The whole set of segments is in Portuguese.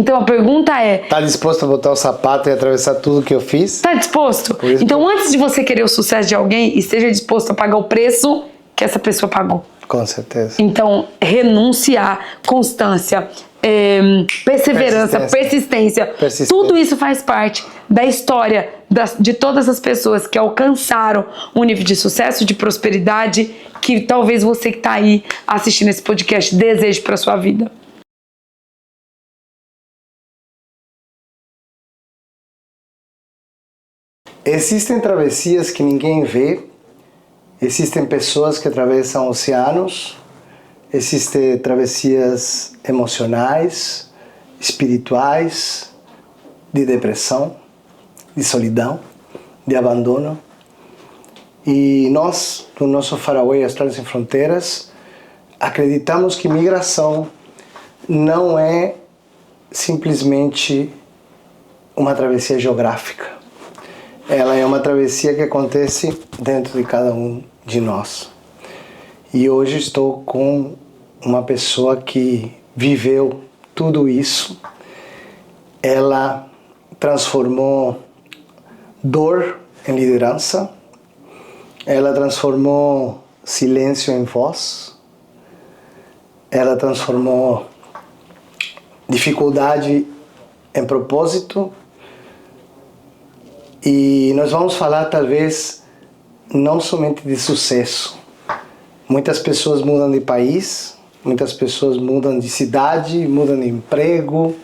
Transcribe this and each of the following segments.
Então a pergunta é... Tá disposto a botar o sapato e atravessar tudo que eu fiz? Tá disposto? Então antes de você querer o sucesso de alguém, esteja disposto a pagar o preço que essa pessoa pagou. Com certeza. Então, renunciar, constância, perseverança, persistência, tudo isso faz parte da história de todas as pessoas que alcançaram um nível de sucesso, de prosperidade, que talvez você que está aí assistindo esse podcast deseje para sua vida. Existem travessias que ninguém vê, existem pessoas que atravessam oceanos, existem travessias emocionais, espirituais, de depressão, de solidão, de abandono. E nós, no nosso Faraway Austrália Sem Fronteiras, acreditamos que migração não é simplesmente uma travessia geográfica. Ela é uma travessia que acontece dentro de cada um de nós. E hoje estou com uma pessoa que viveu tudo isso. Ela transformou dor em liderança. Ela transformou silêncio em voz. Ela transformou dificuldade em propósito. E nós vamos falar, talvez, não somente de sucesso. Muitas pessoas mudam de país, muitas pessoas mudam de cidade, mudam de emprego,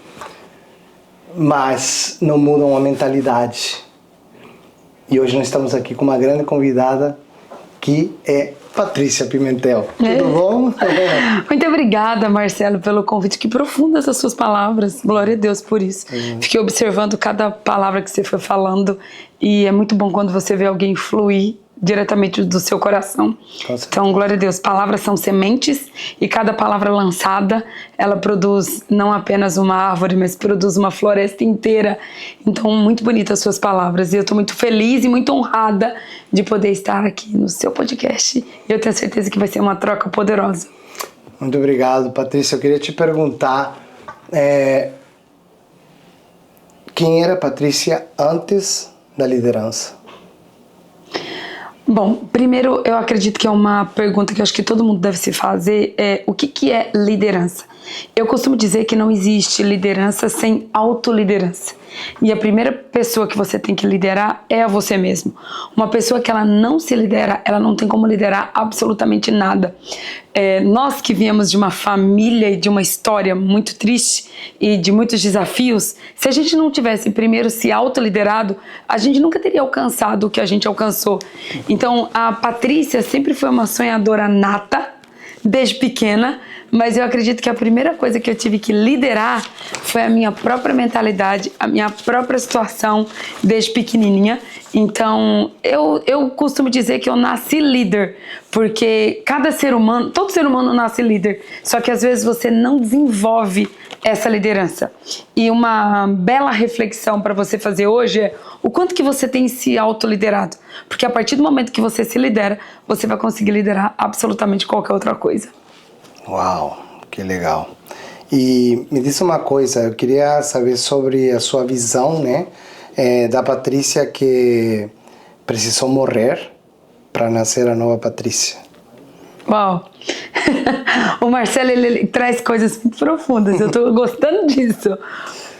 mas não mudam a mentalidade. E hoje nós estamos aqui com uma grande convidada, que é Patrícia Pimentel. Tudo bom? Muito obrigada, Marcelo, pelo convite. Que profundas as suas palavras. Glória a Deus por isso. Fiquei observando cada palavra que você foi falando e é muito bom quando você vê alguém fluir diretamente do seu coração. Então, glória a Deus. Palavras são sementes e cada palavra lançada, ela produz não apenas uma árvore, mas produz uma floresta inteira. Então, muito bonitas as suas palavras. E eu estou muito feliz e muito honrada de poder estar aqui no seu podcast. E eu tenho certeza que vai ser uma troca poderosa. Muito obrigado, Patrícia. Eu queria te perguntar, quem era a Patrícia antes da liderança? Bom, primeiro eu acredito que é uma pergunta que eu acho que todo mundo deve se fazer, o que é liderança? Eu costumo dizer que não existe liderança sem autoliderança. E a primeira pessoa que você tem que liderar é a você mesmo. Uma pessoa que ela não se lidera, ela não tem como liderar absolutamente nada. Nós que viemos de uma família e de uma história muito triste e de muitos desafios, se a gente não tivesse primeiro se autoliderado, a gente nunca teria alcançado o que a gente alcançou. Então, a Patrícia sempre foi uma sonhadora nata, desde pequena, mas eu acredito que a primeira coisa que eu tive que liderar foi a minha própria mentalidade, a minha própria situação desde pequenininha. Então, eu costumo dizer que eu nasci líder, porque cada ser humano, todo ser humano nasce líder, só que às vezes você não desenvolve essa liderança. E uma bela reflexão para você fazer hoje é o quanto que você tem se autoliderado, porque a partir do momento que você se lidera, você vai conseguir liderar absolutamente qualquer outra coisa. Uau, que legal. E me diz uma coisa, eu queria saber sobre a sua visão, né, da Patrícia que precisou morrer para nascer a nova Patrícia. Uau! O Marcelo, ele traz coisas muito profundas, eu tô gostando disso.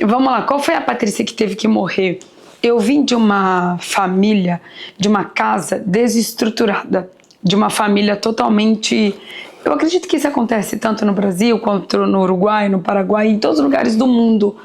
Vamos lá, qual foi a Patrícia que teve que morrer? Eu vim de uma família, de uma casa desestruturada, de uma família totalmente... Eu acredito que isso acontece tanto no Brasil, quanto no Uruguai, no Paraguai, em todos os lugares do mundo.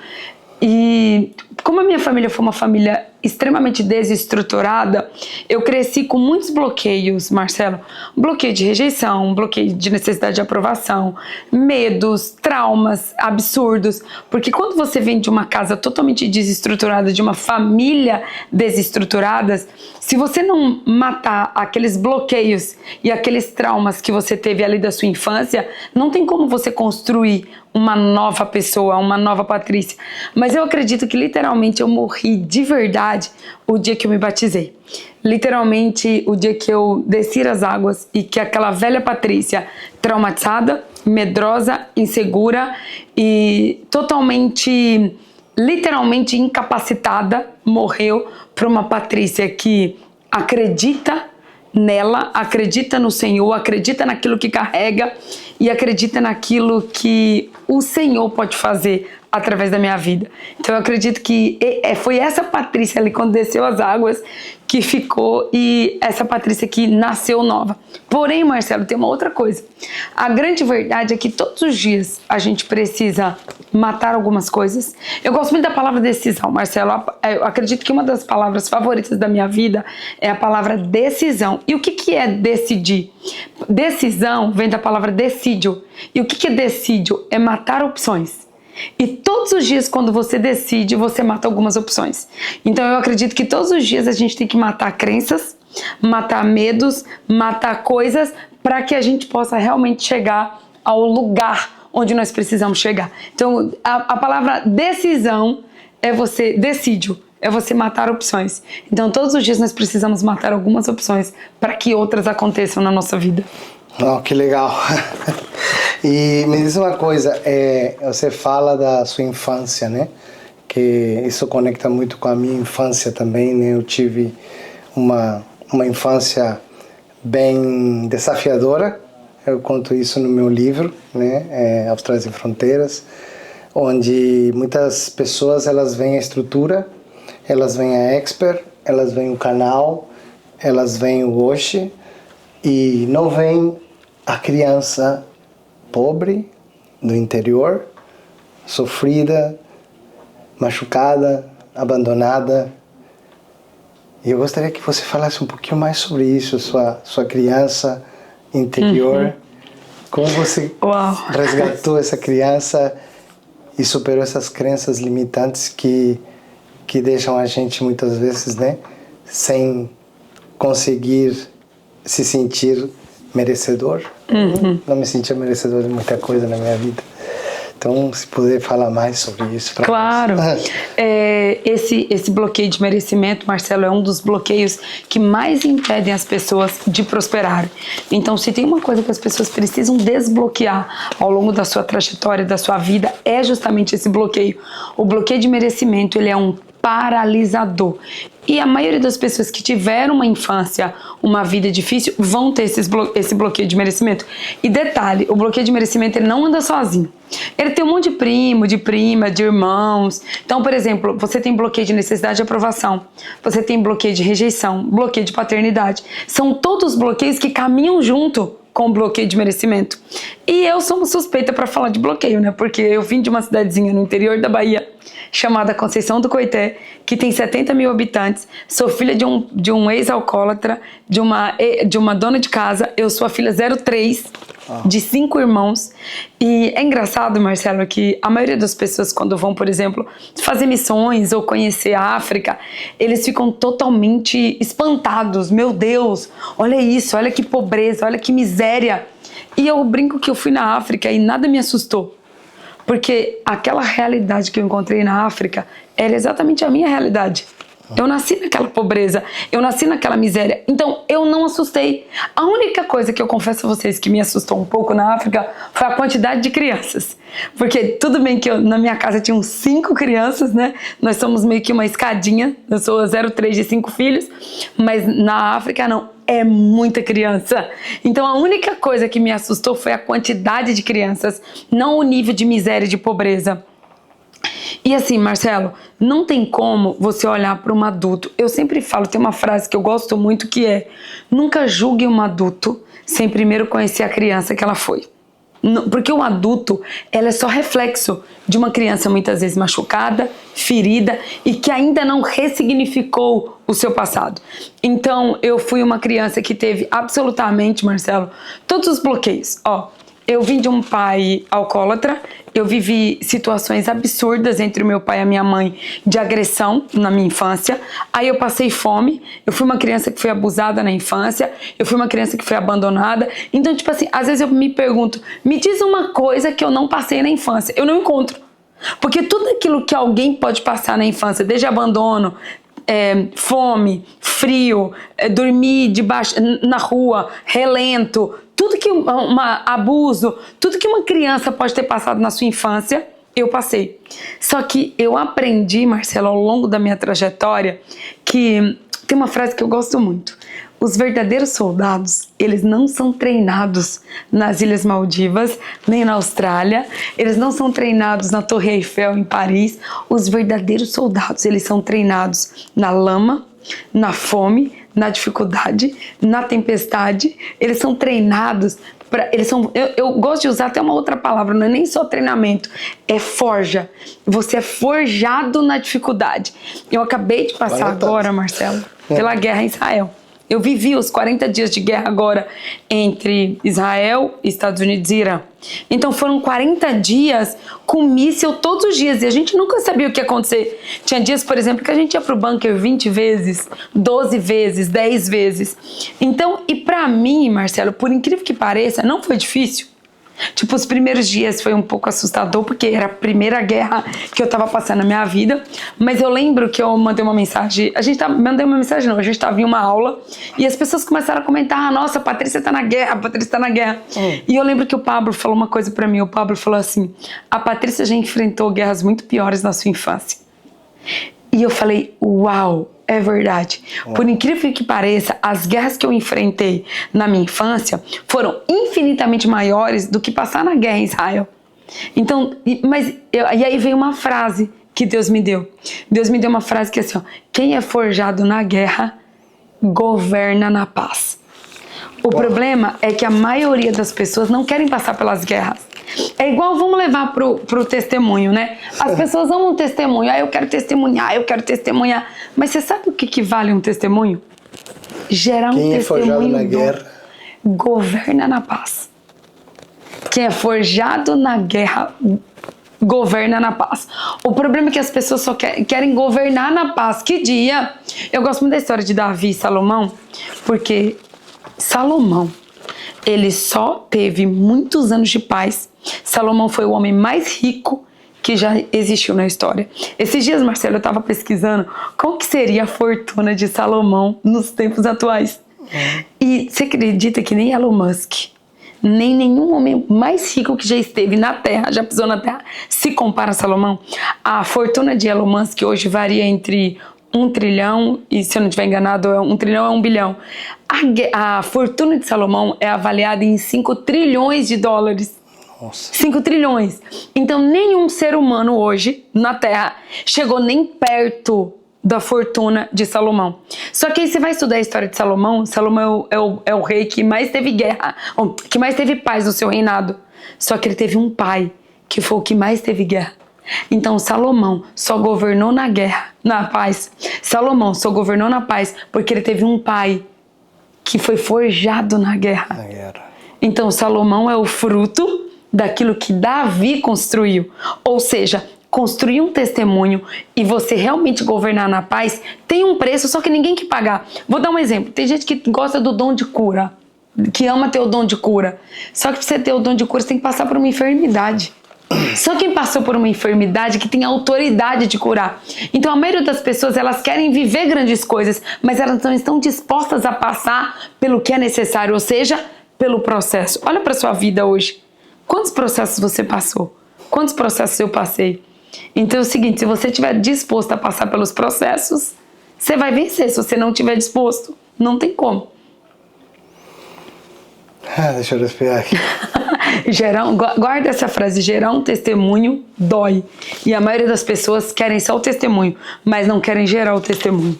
E como a minha família foi uma família extremamente desestruturada, eu cresci com muitos bloqueios, Marcelo. Bloqueio de rejeição, bloqueio de necessidade de aprovação, medos, traumas absurdos. Porque quando você vem de uma casa totalmente desestruturada, de uma família desestruturada, se você não matar aqueles bloqueios e aqueles traumas que você teve ali da sua infância, não tem como você construir uma nova pessoa, uma nova Patrícia. Mas eu acredito que literalmente eu morri de verdade verdade, o dia que eu me batizei. Literalmente, o dia que eu desci as águas e que aquela velha Patrícia, traumatizada, medrosa, insegura e totalmente, literalmente incapacitada, morreu para uma Patrícia que acredita nela, acredita no Senhor, acredita naquilo que carrega e acredita naquilo que o Senhor pode fazer através da minha vida. Então eu acredito que foi essa Patrícia ali quando desceu as águas que ficou e essa Patrícia que nasceu nova. Porém, Marcelo, tem uma outra coisa. A grande verdade é que todos os dias a gente precisa matar algumas coisas. Eu gosto muito da palavra decisão, Marcelo. Eu acredito que uma das palavras favoritas da minha vida é a palavra decisão. E o que é decidir? Decisão vem da palavra decídio. E o que é decídio? É matar opções. E todos os dias, quando você decide, você mata algumas opções. Então eu acredito que todos os dias a gente tem que matar crenças, matar medos, matar coisas para que a gente possa realmente chegar ao lugar onde nós precisamos chegar. Então a palavra decisão é você, decídio, é você matar opções. Então todos os dias nós precisamos matar algumas opções para que outras aconteçam na nossa vida. Oh, que legal. E me diz uma coisa, você fala da sua infância, né? Que isso conecta muito com a minha infância também, né? Eu tive uma infância bem desafiadora. Eu conto isso no meu livro, né? Austrália Sem Fronteiras, onde muitas pessoas elas veem a estrutura, elas veem a Expert, elas veem o canal, elas veem o Oxe e não veem a criança pobre, do interior, sofrida, machucada, abandonada. E eu gostaria que você falasse um pouquinho mais sobre isso, sua criança interior. Como você resgatou essa criança e superou essas crenças limitantes que deixam a gente muitas vezes, né, sem conseguir se sentir merecedor. Não me sentia merecedor de muita coisa na minha vida. Então, se puder falar mais sobre isso. Claro. Esse bloqueio de merecimento, Marcelo, é um dos bloqueios que mais impedem as pessoas de prosperar. Então, se tem uma coisa que as pessoas precisam desbloquear ao longo da sua trajetória, da sua vida, é justamente esse bloqueio. O bloqueio de merecimento, ele é um paralisador. E a maioria das pessoas que tiveram uma infância, uma vida difícil, vão ter esse bloqueio de merecimento. E detalhe, o bloqueio de merecimento ele não anda sozinho. Ele tem um monte de primo, de prima, de irmãos. Então, por exemplo, você tem bloqueio de necessidade de aprovação, você tem bloqueio de rejeição, bloqueio de paternidade. São todos bloqueios que caminham junto com o bloqueio de merecimento. E eu sou uma suspeita para falar de bloqueio, né? Porque eu vim de uma cidadezinha no interior da Bahia, chamada Conceição do Coité, que tem 70 mil habitantes. Sou filha de um ex-alcoólatra, de uma dona de casa. Eu sou a filha 03 de 5 irmãos. E é engraçado, Marcelo, que a maioria das pessoas, quando vão, por exemplo, fazer missões ou conhecer a África, eles ficam totalmente espantados. Meu Deus, olha isso, olha que pobreza, olha que miséria. E eu brinco que eu fui na África e nada me assustou. Porque aquela realidade que eu encontrei na África era exatamente a minha realidade. Eu nasci naquela pobreza, eu nasci naquela miséria, então eu não assustei. A única coisa que eu confesso a vocês que me assustou um pouco na África foi a quantidade de crianças. Porque tudo bem que na minha casa tinham 5 crianças, né? Nós somos meio que uma escadinha, eu sou 03 de 5 filhos, mas na África não. É muita criança. Então a única coisa que me assustou foi a quantidade de crianças, não o nível de miséria e de pobreza. E assim, Marcelo, não tem como você olhar para um adulto. Eu sempre falo, tem uma frase que eu gosto muito que é: nunca julgue um adulto sem primeiro conhecer a criança que ela foi. Porque um adulto, ela é só reflexo de uma criança muitas vezes machucada, ferida e que ainda não ressignificou o seu passado. Então, eu fui uma criança que teve absolutamente, Marcelo, todos os bloqueios. Eu vim de um pai alcoólatra, eu vivi situações absurdas entre o meu pai e a minha mãe de agressão na minha infância. Aí eu passei fome, eu fui uma criança que foi abusada na infância, eu fui uma criança que foi abandonada. Então, tipo assim, às vezes eu me pergunto, me diz uma coisa que eu não passei na infância. Eu não encontro. Porque tudo aquilo que alguém pode passar na infância, desde abandono, fome, frio, dormir debaixo, na rua, relento, tudo que abuso, tudo que uma criança pode ter passado na sua infância, eu passei. Só que eu aprendi, Marcelo, ao longo da minha trajetória, que tem uma frase que eu gosto muito. Os verdadeiros soldados, eles não são treinados nas Ilhas Maldivas, nem na Austrália. Eles não são treinados na Torre Eiffel, em Paris. Os verdadeiros soldados, eles são treinados na lama, na fome, na dificuldade, na tempestade. Eles são treinados eu gosto de usar até uma outra palavra, não é nem só treinamento, é forja. Você é forjado na dificuldade. Eu acabei de passar agora, Marcelo, pela guerra em Israel. Eu vivi os 40 dias de guerra agora entre Israel, Estados Unidos e Irã. Então foram 40 dias com míssil todos os dias e a gente nunca sabia o que ia acontecer. Tinha dias, por exemplo, que a gente ia pro bunker 20 vezes, 12 vezes, 10 vezes. Então, e pra mim, Marcelo, por incrível que pareça, não foi difícil. Tipo, os primeiros dias foi um pouco assustador, porque era a primeira guerra que eu tava passando na minha vida. Mas eu lembro que eu mandei uma mensagem. Mandei uma mensagem não, a gente tava em uma aula e as pessoas começaram a comentar: nossa, a Patrícia tá na guerra, a Patrícia tá na guerra. E eu lembro que o Pablo falou uma coisa pra mim. O Pablo falou assim: a Patrícia já enfrentou guerras muito piores na sua infância. E eu falei: uau, é verdade. Por incrível que pareça, as guerras que eu enfrentei na minha infância foram infinitamente maiores do que passar na guerra em Israel. Então, e aí veio uma frase que Deus me deu. Deus me deu uma frase que é assim, ó: quem é forjado na guerra, governa na paz. O problema é que a maioria das pessoas não querem passar pelas guerras. É igual, vamos levar pro testemunho, né? As pessoas amam um testemunho. Eu quero testemunhar. Mas você sabe o que vale um testemunho? Gerar um testemunho. Quem é forjado na guerra governa na paz. Quem é forjado na guerra governa na paz. O problema é que as pessoas só querem governar na paz. Que dia? Eu gosto muito da história de Davi e Salomão, porque Salomão, ele só teve muitos anos de paz. Salomão foi o homem mais rico que já existiu na história. Esses dias, Marcelo, eu estava pesquisando qual que seria a fortuna de Salomão nos tempos atuais. E você acredita que nem Elon Musk, nem nenhum homem mais rico que já esteve na Terra, já pisou na Terra, se compara a Salomão? A fortuna de Elon Musk hoje varia entre 1 trilhão, e se eu não estiver enganado, 1 trilhão é 1 bilhão. A fortuna de Salomão é avaliada em 5 trilhões de dólares. Nossa. 5 trilhões. Então, nenhum ser humano hoje, na Terra, chegou nem perto da fortuna de Salomão. Só que aí você vai estudar a história de Salomão. Salomão é o rei que mais teve guerra, que mais teve paz no seu reinado. Só que ele teve um pai, que foi o que mais teve guerra. Então Salomão só governou na guerra, na paz. Salomão só governou na paz porque ele teve um pai que foi forjado na guerra. Então Salomão é o fruto daquilo que Davi construiu. Ou seja, construir um testemunho e você realmente governar na paz tem um preço, só que ninguém quer pagar. Vou dar um exemplo. Tem gente que gosta do dom de cura, que ama ter o dom de cura. Só que pra você ter o dom de cura, você tem que passar por uma enfermidade. Só quem passou por uma enfermidade que tem autoridade de curar. Então a maioria das pessoas, elas querem viver grandes coisas, mas elas não estão dispostas a passar pelo que é necessário, ou seja, pelo processo. Olha para sua vida hoje. Quantos processos você passou? Quantos processos eu passei? Então é o seguinte, se você estiver disposto a passar pelos processos, você vai vencer. Se você não estiver disposto, não tem como. Deixa eu respirar aqui. Guarda essa frase: gerar um testemunho dói. E a maioria das pessoas querem só o testemunho, mas não querem gerar o testemunho.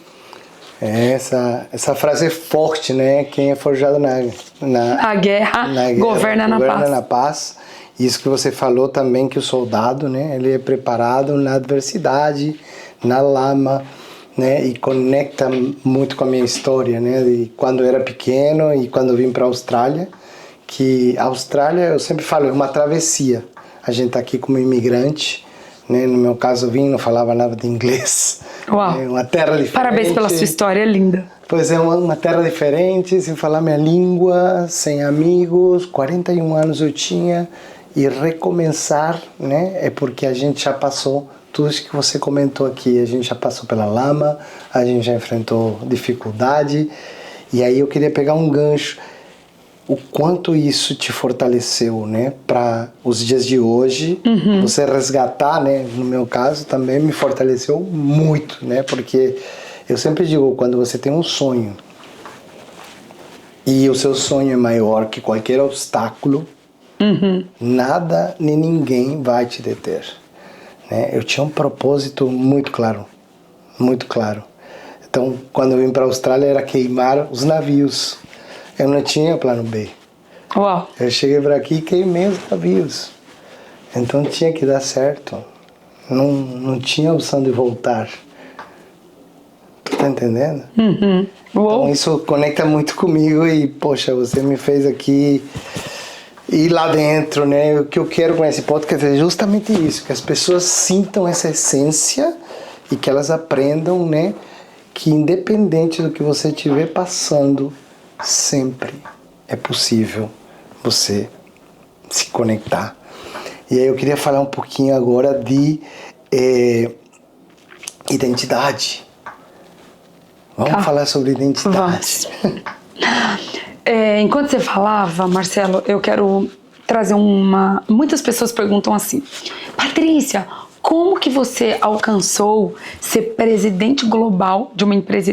Essa frase é forte, né? Quem é forjado na guerra governa na paz. Isso que você falou também, que o soldado, né? Ele é preparado na adversidade, na lama, né? E conecta muito com a minha história, né? De quando eu era pequeno e quando eu vim para a Austrália. Que a Austrália, eu sempre falo, é uma travessia. A gente está aqui como imigrante, né? No meu caso eu vim, não falava nada de inglês. Uau. É uma terra diferente. Parabéns pela sua história, é linda. Pois é, uma terra diferente, sem falar minha língua, sem amigos, 41 anos eu tinha, e recomeçar, né? É porque a gente já passou tudo isso que você comentou aqui. A gente já passou pela lama, a gente já enfrentou dificuldade, e aí eu queria pegar um gancho. O quanto isso te fortaleceu, né, para os dias de hoje, você resgatar, né, no meu caso também me fortaleceu muito, né, porque eu sempre digo, quando você tem um sonho e o seu sonho é maior que qualquer obstáculo, nada nem ninguém vai te deter, né? Eu tinha um propósito muito claro, muito claro. Então, quando eu vim para a Austrália era queimar os navios. Eu não tinha plano B. Uau. Eu cheguei para aqui e queimei os navios. Então tinha que dar certo. Não tinha opção de voltar. Tu tá entendendo? Então isso conecta muito comigo e, poxa, você me fez aqui ir lá dentro, né? O que eu quero com esse podcast é justamente isso, que as pessoas sintam essa essência e que elas aprendam, né? Que independente do que você estiver passando, sempre é possível você se conectar. E aí eu queria falar um pouquinho agora de identidade. Vamos falar sobre identidade. Enquanto você falava, Marcelo, eu quero trazer uma... Muitas pessoas perguntam assim, Patrícia, como que você alcançou ser presidente global de uma empresa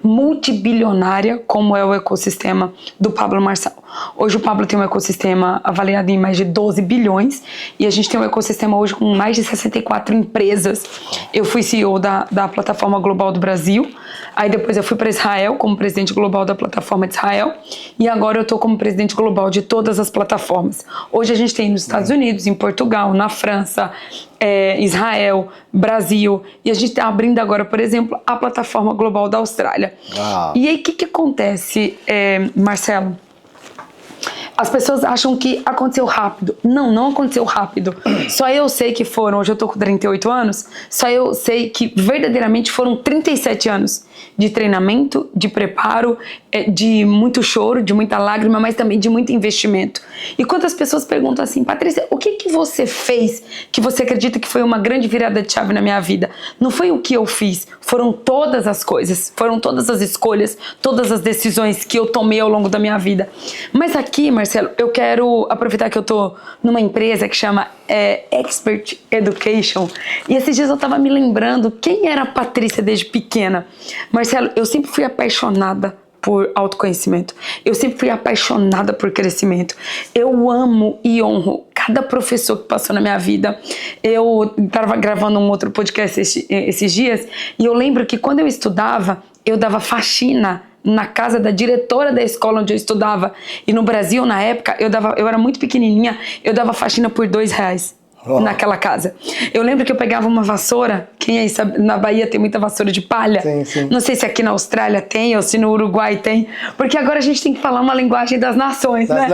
multibilionária como é o ecossistema do Pablo Marçal? Hoje o Pablo tem um ecossistema avaliado em mais de 12 bilhões e a gente tem um ecossistema hoje com mais de 64 empresas. Eu fui CEO da Plataforma Global do Brasil, aí depois eu fui para Israel como presidente global da Plataforma de Israel e agora eu estou como presidente global de todas as plataformas. Hoje a gente tem nos Estados Unidos, em Portugal, na França, Israel, Brasil, e a gente está abrindo agora, por exemplo, a Plataforma Global da Austrália. E aí o que acontece, Marcelo? As pessoas acham que aconteceu rápido. Não aconteceu rápido. Só eu sei que foram, hoje eu tô com 38 anos, só eu sei que verdadeiramente foram 37 anos de treinamento, de preparo, de muito choro, de muita lágrima, mas também de muito investimento. E quantas pessoas perguntam assim, Patrícia, o que você fez que você acredita que foi uma grande virada de chave na minha vida? Não foi o que eu fiz, foram todas as coisas, foram todas as escolhas, todas as decisões que eu tomei ao longo da minha vida. Mas aqui, Marcelo, eu quero aproveitar que eu tô numa empresa que chama Expert Education, e esses dias eu tava me lembrando quem era a Patrícia desde pequena. Marcelo, eu sempre fui apaixonada por autoconhecimento. Eu sempre fui apaixonada por crescimento. Eu amo e honro cada professor que passou na minha vida. Eu estava gravando um outro podcast esses dias e eu lembro que quando eu estudava, eu dava faxina na casa da diretora da escola onde eu estudava. E no Brasil, na época, eu era muito pequenininha, eu dava faxina por R$2. Naquela casa. Eu lembro que eu pegava uma vassoura, quem aí sabe, na Bahia tem muita vassoura de palha. Sim. Não sei se aqui na Austrália tem ou se no Uruguai tem, porque agora a gente tem que falar uma linguagem das nações, né?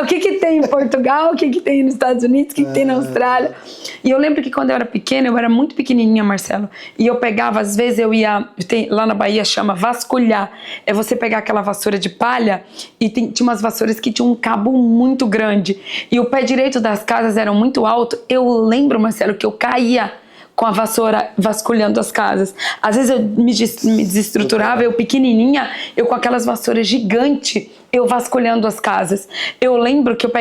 O que tem em Portugal, o que tem nos Estados Unidos, o que tem na Austrália. E eu lembro que quando eu era pequena, eu era muito pequenininha, Marcelo, e eu pegava, às vezes eu ia, lá na Bahia chama vasculhar, é você pegar aquela vassoura de palha e tinha umas vassouras que tinham um cabo muito grande e o pé direito das casas era muito alto. Eu lembro, Marcelo, que eu caía com a vassoura vasculhando as casas. Às vezes eu me desestruturava, eu pequenininha, eu com aquelas vassouras gigantes, eu vasculhando as casas. Eu lembro que eu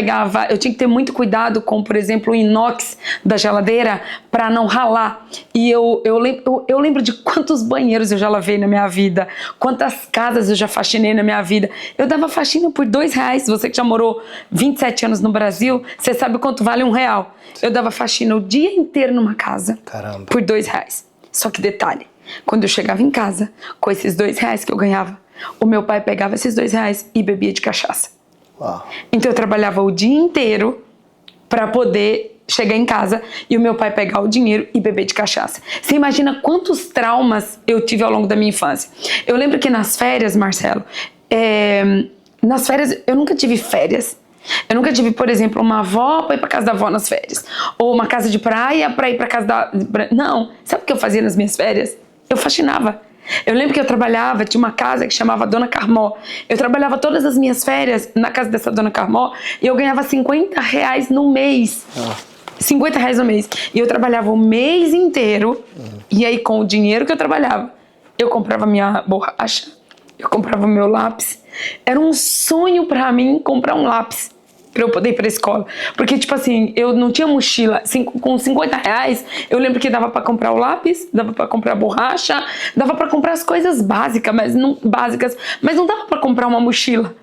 tinha que ter muito cuidado com, por exemplo, o inox da geladeira para não ralar. E eu lembro de quantos banheiros eu já lavei na minha vida, quantas casas eu já faxinei na minha vida. Eu dava faxina por R$2. Você que já morou 27 anos no Brasil, você sabe quanto vale R$1. Eu dava faxina o dia inteiro numa casa. Caramba. Por R$2. Só que detalhe, quando eu chegava em casa, com esses R$2 que eu ganhava, o meu pai pegava esses R$2 e bebia de cachaça. Uau. Então eu trabalhava o dia inteiro para poder chegar em casa e o meu pai pegar o dinheiro e beber de cachaça. Você imagina quantos traumas eu tive ao longo da minha infância. Eu lembro que nas férias, Marcelo, nas férias eu nunca tive férias. Eu nunca tive, por exemplo, uma avó para ir para casa da avó nas férias. Ou uma casa de praia para ir para casa da... Não. Sabe o que eu fazia nas minhas férias? Eu faxinava. Eu lembro que eu trabalhava, tinha uma casa que chamava Dona Carmó. Eu trabalhava todas as minhas férias na casa dessa Dona Carmó e eu ganhava R$50 no mês. R$50 no mês. E eu trabalhava o mês inteiro. E aí, com o dinheiro que eu trabalhava, eu comprava minha borracha, eu comprava meu lápis. Era um sonho pra mim comprar um lápis pra eu poder ir pra escola. Porque, tipo assim, eu não tinha mochila. Com R$50, eu lembro que dava pra comprar o lápis, dava pra comprar a borracha, dava pra comprar as coisas básicas, mas não dava pra comprar uma mochila.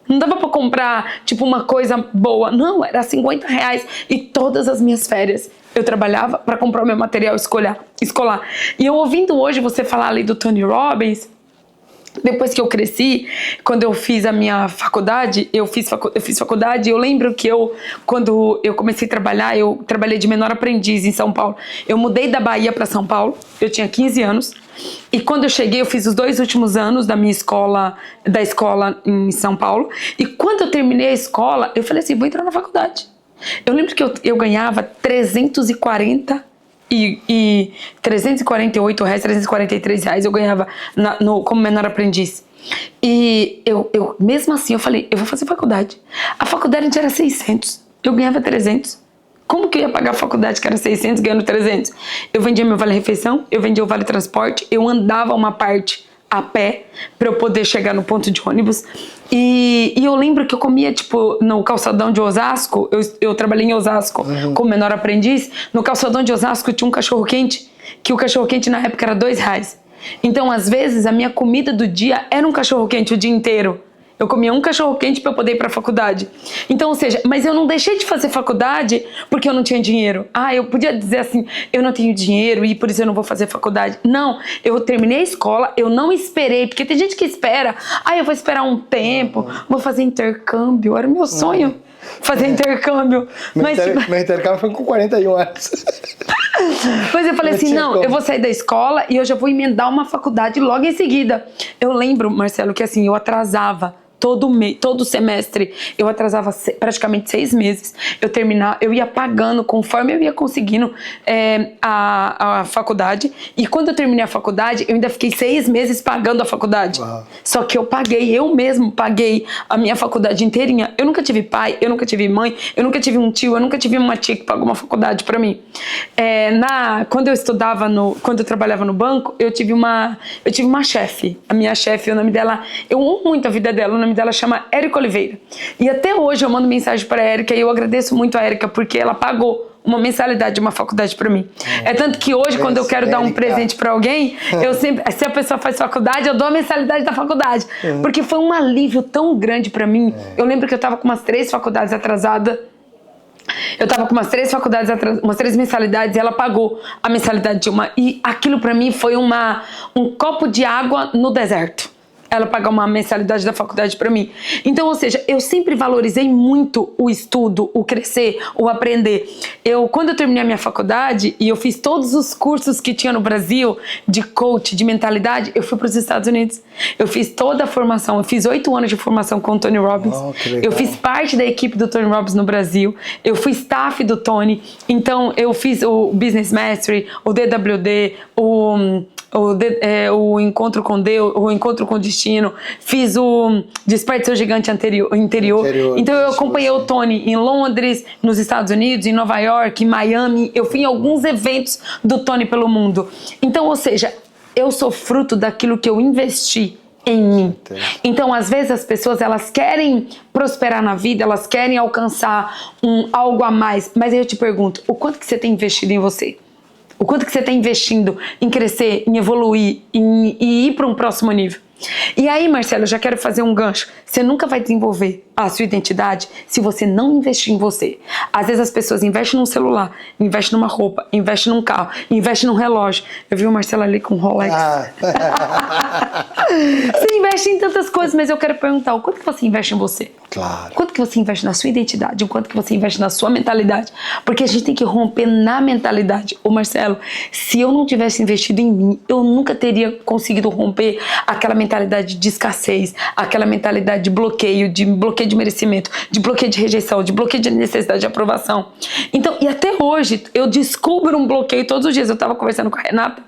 Não dava pra comprar, tipo, uma coisa boa. Não, era R$50. E todas as minhas férias eu trabalhava pra comprar o meu material escolar. E eu ouvindo hoje você falar ali do Tony Robbins, depois que eu cresci, quando eu fiz a minha faculdade, eu fiz faculdade, eu lembro que quando eu comecei a trabalhar, eu trabalhei de menor aprendiz em São Paulo. Eu mudei da Bahia para São Paulo, eu tinha 15 anos. E quando eu cheguei, eu fiz os 2 últimos anos da escola em São Paulo. E quando eu terminei a escola, eu falei assim, vou entrar na faculdade. Eu lembro que eu ganhava 340 e R$348, R$343 eu ganhava como menor aprendiz. E eu mesmo assim, eu falei, eu vou fazer faculdade. A faculdade era 600, eu ganhava 300. Como que eu ia pagar a faculdade que era 600 ganhando 300? Eu vendia meu vale-refeição, eu vendia o vale-transporte, eu andava uma parte a pé para eu poder chegar no ponto de ônibus. E eu lembro que eu comia, tipo, no calçadão de Osasco, eu trabalhei em Osasco como menor aprendiz, no calçadão de Osasco tinha um cachorro-quente, que o cachorro-quente na época era R$2. Então, às vezes, a minha comida do dia era um cachorro-quente o dia inteiro. Eu comia um cachorro-quente para eu poder ir para a faculdade. Então, ou seja, mas eu não deixei de fazer faculdade porque eu não tinha dinheiro. Eu podia dizer assim, eu não tenho dinheiro e por isso eu não vou fazer faculdade. Não, eu terminei a escola, eu não esperei, porque tem gente que espera. Eu vou esperar um tempo, vou fazer intercâmbio. Era o meu sonho, fazer intercâmbio. Meu intercâmbio foi com 41 anos. Mas eu falei assim, não, eu vou sair da escola e eu já vou emendar uma faculdade logo em seguida. Eu lembro, Marcelo, que assim, eu atrasava todo semestre, eu atrasava praticamente 6 meses. Eu ia pagando conforme eu ia conseguindo a faculdade. E quando eu terminei a faculdade, eu ainda fiquei 6 meses pagando a faculdade. Uau. Só que eu mesmo paguei a minha faculdade inteirinha. Eu nunca tive pai, eu nunca tive mãe, eu nunca tive um tio, eu nunca tive uma tia que pagou uma faculdade pra mim. Quando eu trabalhava no banco, eu tive uma chefe. A minha chefe, o nome dela, eu amo muito a vida dela, o nome dela chama Érica Oliveira. E até hoje eu mando mensagem para a Érica e eu agradeço muito a Érica porque ela pagou uma mensalidade de uma faculdade para mim. É tanto que hoje, quando eu quero dar um presente para alguém, se a pessoa faz faculdade, eu dou a mensalidade da faculdade. Porque foi um alívio tão grande para mim. Eu lembro que eu tava com umas 3 faculdades atrasadas. Umas 3 mensalidades, e ela pagou a mensalidade de uma. E aquilo para mim foi um copo de água no deserto. Ela pagar uma mensalidade da faculdade para mim. Então, ou seja, eu sempre valorizei muito o estudo, o crescer, o aprender. Quando eu terminei a minha faculdade e eu fiz todos os cursos que tinha no Brasil de coach, de mentalidade, eu fui para os Estados Unidos. Eu fiz toda a formação, eu fiz 8 anos de formação com o Tony Robbins. Eu fiz parte da equipe do Tony Robbins no Brasil. Eu fui staff do Tony. Então, eu fiz o Business Mastery, o DWD, o Encontro com Deus, o Encontro com o Destino, fiz o Desperte Seu Gigante interior. Então eu acompanhei o Tony em Londres, nos Estados Unidos, em Nova York, em Miami. Eu fui em alguns eventos do Tony pelo mundo. Então, ou seja, eu sou fruto daquilo que eu investi em mim. Então, às vezes as pessoas, elas querem prosperar na vida, elas querem alcançar algo a mais, mas aí eu te pergunto, o quanto que você tem investido em você? O quanto que você está investindo em crescer, em evoluir, em ir para um próximo nível? E aí, Marcelo, eu já quero fazer um gancho. Você nunca vai desenvolver a sua identidade se você não investir em você. Às vezes as pessoas investem num celular, investem numa roupa, investem num carro, investem num relógio. Eu vi o Marcelo ali com um Rolex. Você investe em tantas coisas, mas eu quero perguntar, o quanto que você investe em você? Claro. O quanto que você investe na sua identidade? O quanto que você investe na sua mentalidade? Porque a gente tem que romper na mentalidade. Ô Marcelo, se eu não tivesse investido em mim, eu nunca teria conseguido romper aquela mentalidade de escassez, aquela mentalidade de bloqueio de merecimento, de bloqueio de rejeição, de bloqueio de necessidade de aprovação. Então, e até hoje, eu descubro um bloqueio todos os dias. Eu estava conversando com a Renata,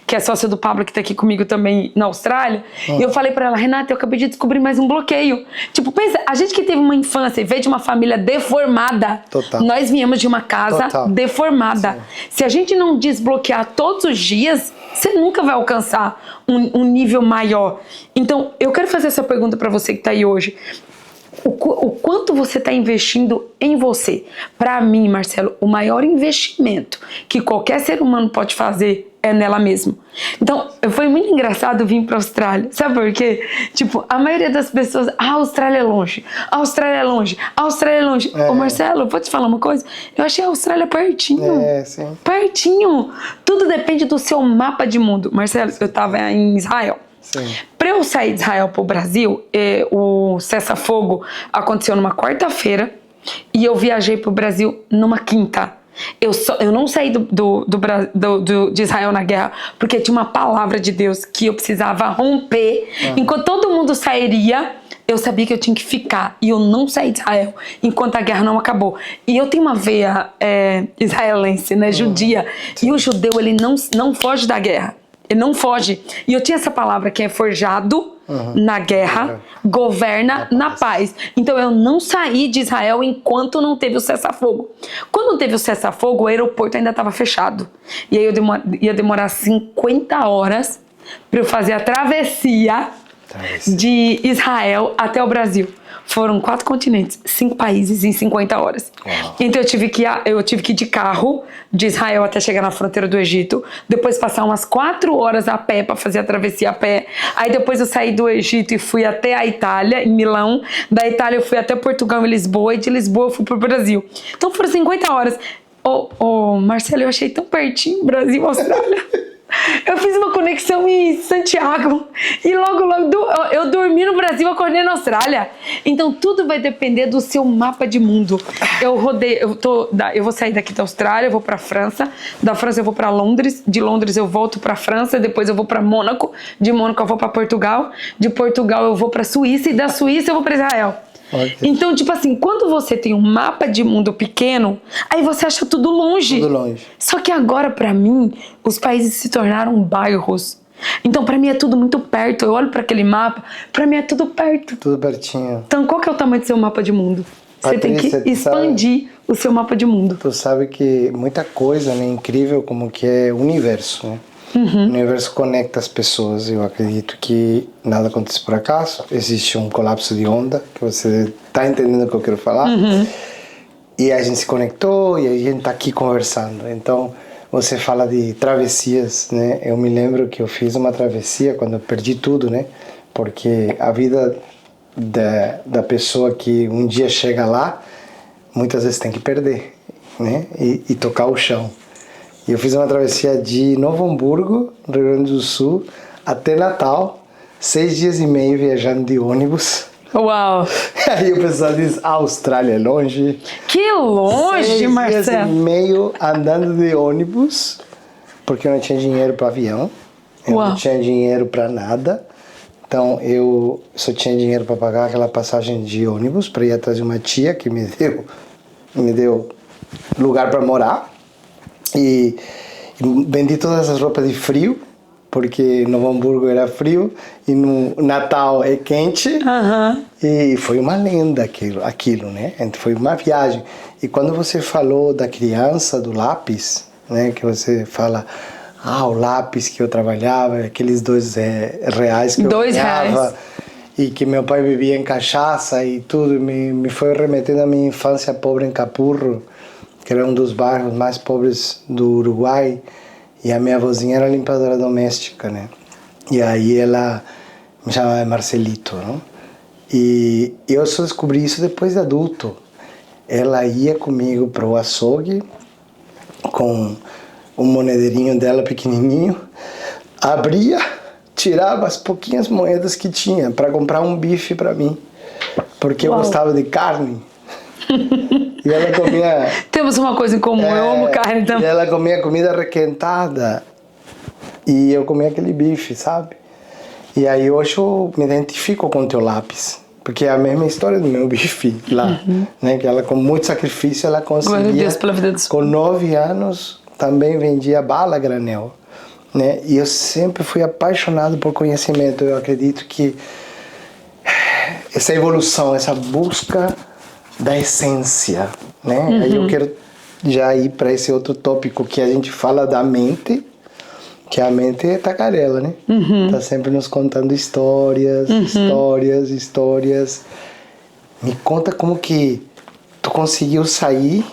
que é sócia do Pablo, que está aqui comigo também na Austrália, e eu falei para ela, Renata, eu acabei de descobrir mais um bloqueio. Tipo, pensa, a gente que teve uma infância e veio de uma família deformada, Total. nós viemos de uma casa deformada. Sim. Se a gente não desbloquear todos os dias, você nunca vai alcançar um nível maior. Então, eu quero fazer essa pergunta para você que tá aí hoje. O quanto você está investindo em você? Para mim, Marcelo, o maior investimento que qualquer ser humano pode fazer é nela mesma. Então, foi muito engraçado vir para a Austrália. Sabe por quê? Tipo, a maioria das pessoas, a Austrália é longe, a Austrália é longe, a Austrália é longe. Ô Marcelo, vou te falar uma coisa? Eu achei a Austrália pertinho. Sim. Pertinho. Tudo depende do seu mapa de mundo. Marcelo, eu estava em Israel. Para eu sair de Israel para o Brasil, o cessar-fogo aconteceu numa quarta-feira e eu viajei para o Brasil numa quinta. Eu não saí de Israel na guerra porque tinha uma palavra de Deus que eu precisava romper. Enquanto todo mundo sairia, eu sabia que eu tinha que ficar. E eu não saí de Israel enquanto a guerra não acabou. E eu tenho uma veia israelense, né, judia. E o judeu, ele não foge da guerra. Ele não foge. E eu tinha essa palavra que é forjado na guerra, governa na paz. Então eu não saí de Israel enquanto não teve o cessar-fogo. Quando teve o cessar-fogo, o aeroporto ainda estava fechado. E aí eu ia demorar 50 horas para eu fazer a travessia de Israel até o Brasil. Foram 4 continentes, 5 países em 50 horas. Uau. Então eu tive que ir de carro de Israel até chegar na fronteira do Egito, depois passar umas 4 horas a pé para fazer a travessia a pé. Aí depois eu saí do Egito e fui até a Itália, em Milão. Da Itália eu fui até Portugal, em Lisboa, e de Lisboa eu fui pro Brasil. Então foram 50 horas. Marcelo, eu achei tão pertinho, Brasil, Austrália. Eu fiz uma conexão em Santiago e logo eu dormi no Brasil, acordei na Austrália. Então tudo vai depender do seu mapa de mundo. Eu vou sair daqui da Austrália, eu vou para França, da França eu vou para Londres, de Londres eu volto para França, depois eu vou para Mônaco, de Mônaco eu vou para Portugal, de Portugal eu vou para Suíça e da Suíça eu vou para Israel. Okay. Então, tipo assim, quando você tem um mapa de mundo pequeno, aí você acha tudo longe. Tudo longe. Só que agora, pra mim, os países se tornaram bairros. Então, pra mim é tudo muito perto. Eu olho pra aquele mapa, pra mim é tudo perto. Tudo pertinho. Então, qual que é o tamanho do seu mapa de mundo? Você tem que expandir o seu mapa de mundo. Tu sabe que muita coisa, né, incrível como que é o universo, né? O universo conecta as pessoas. Eu acredito que nada acontece por acaso. Existe um colapso de onda, que você está entendendo o que eu quero falar. E a gente se conectou e a gente está aqui conversando. Então, você fala de travessias, né? Eu me lembro que eu fiz uma travessia quando eu perdi tudo, né? Porque a vida da pessoa que um dia chega lá, muitas vezes tem que perder, né? E tocar o chão. E eu fiz uma travessia de Novo Hamburgo, Rio Grande do Sul, até Natal, 6 dias e meio viajando de ônibus. Uau! Aí o pessoal diz, a Austrália é longe. Que longe, Marcelo! 6 dias e meio andando de ônibus, porque eu não tinha dinheiro para avião, eu não tinha dinheiro para nada. Então eu só tinha dinheiro para pagar aquela passagem de ônibus para ir atrás de uma tia que me deu lugar para morar. E vendi todas as roupas de frio, porque Novo Hamburgo era frio e no Natal é quente. E foi uma lenda aquilo, né? Foi uma viagem. E quando você falou da criança, do lápis, né? Que você fala, o lápis que eu trabalhava, aqueles R$2 que eu ganhava, e que meu pai bebia em cachaça e tudo, me foi remetendo à minha infância pobre em Capurro, que era um dos bairros mais pobres do Uruguai, e a minha avózinha era limpadora doméstica, né? E aí ela me chamava de Marcelito, não? E eu só descobri isso depois de adulto. Ela ia comigo para o açougue com um monedeirinho dela pequenininho, abria, tirava as pouquinhas moedas que tinha para comprar um bife para mim, porque eu gostava de carne. E ela comia... Temos uma coisa em comum, eu amo carne também. E ela comia comida requentada e eu comia aquele bife, sabe? E aí hoje eu me identifico com o teu lápis, porque é a mesma história do meu bife lá, né? Que ela com muito sacrifício ela conseguia. Glória a Deus pela vida do com 9 anos também vendia bala a granel, né? E eu sempre fui apaixonado por conhecimento. Eu acredito que essa evolução, essa busca da essência, né? Aí eu quero já ir para esse outro tópico que a gente fala da mente, que a mente é tagarela, né? Tá sempre nos contando histórias, histórias. Me conta como que tu conseguiu sair,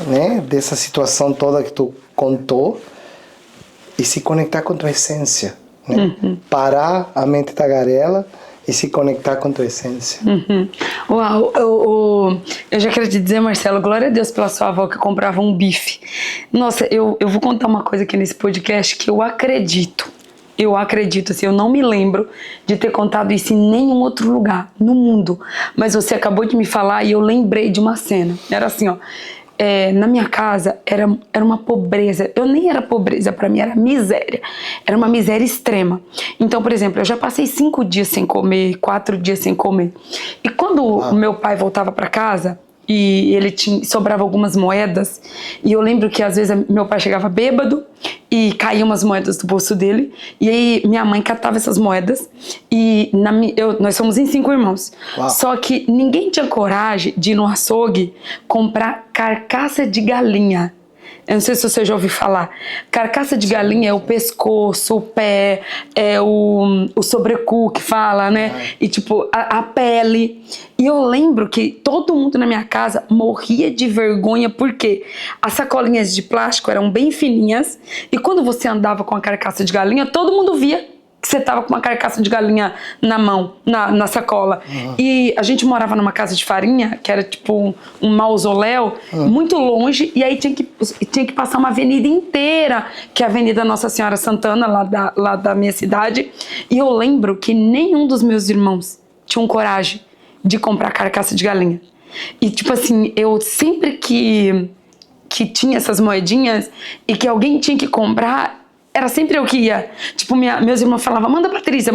né, dessa situação toda que tu contou e se conectar com tua essência, né? Parar a mente tagarela e se conectar com tua essência. Uau, eu já quero te dizer, Marcelo, glória a Deus pela sua avó que comprava um bife. Nossa, eu vou contar uma coisa aqui nesse podcast que eu acredito, assim, eu não me lembro de ter contado isso em nenhum outro lugar no mundo, mas você acabou de me falar e eu lembrei de uma cena. Era assim, ó, na minha casa era uma pobreza, eu nem era pobreza, pra mim era miséria, era uma miséria extrema. Então, por exemplo, eu já passei 5 dias sem comer, 4 dias sem comer, e quando o meu pai voltava pra casa, e ele sobrava algumas moedas, e eu lembro que às vezes meu pai chegava bêbado e caíam umas moedas do bolso dele, e aí minha mãe catava essas moedas, e nós somos em 5 irmãos. Uau. Só que ninguém tinha coragem de ir no açougue comprar carcaça de galinha. Eu não sei se você já ouviu falar. Carcaça de galinha é o pescoço, o pé, é o sobrecu que fala, né? E tipo, a pele. E eu lembro que todo mundo na minha casa morria de vergonha porque as sacolinhas de plástico eram bem fininhas e quando você andava com a carcaça de galinha, todo mundo via que você tava com uma carcaça de galinha na mão, na sacola. E a gente morava numa casa de farinha, que era tipo um mausoléu, muito longe, e aí tinha que passar uma avenida inteira, que é a Avenida Nossa Senhora Santana, lá da minha cidade. E eu lembro que nenhum dos meus irmãos tinham coragem de comprar carcaça de galinha. E tipo assim, eu sempre que tinha essas moedinhas e que alguém tinha que comprar, era sempre eu que ia. Tipo, meus irmãos falavam, manda Patrícia.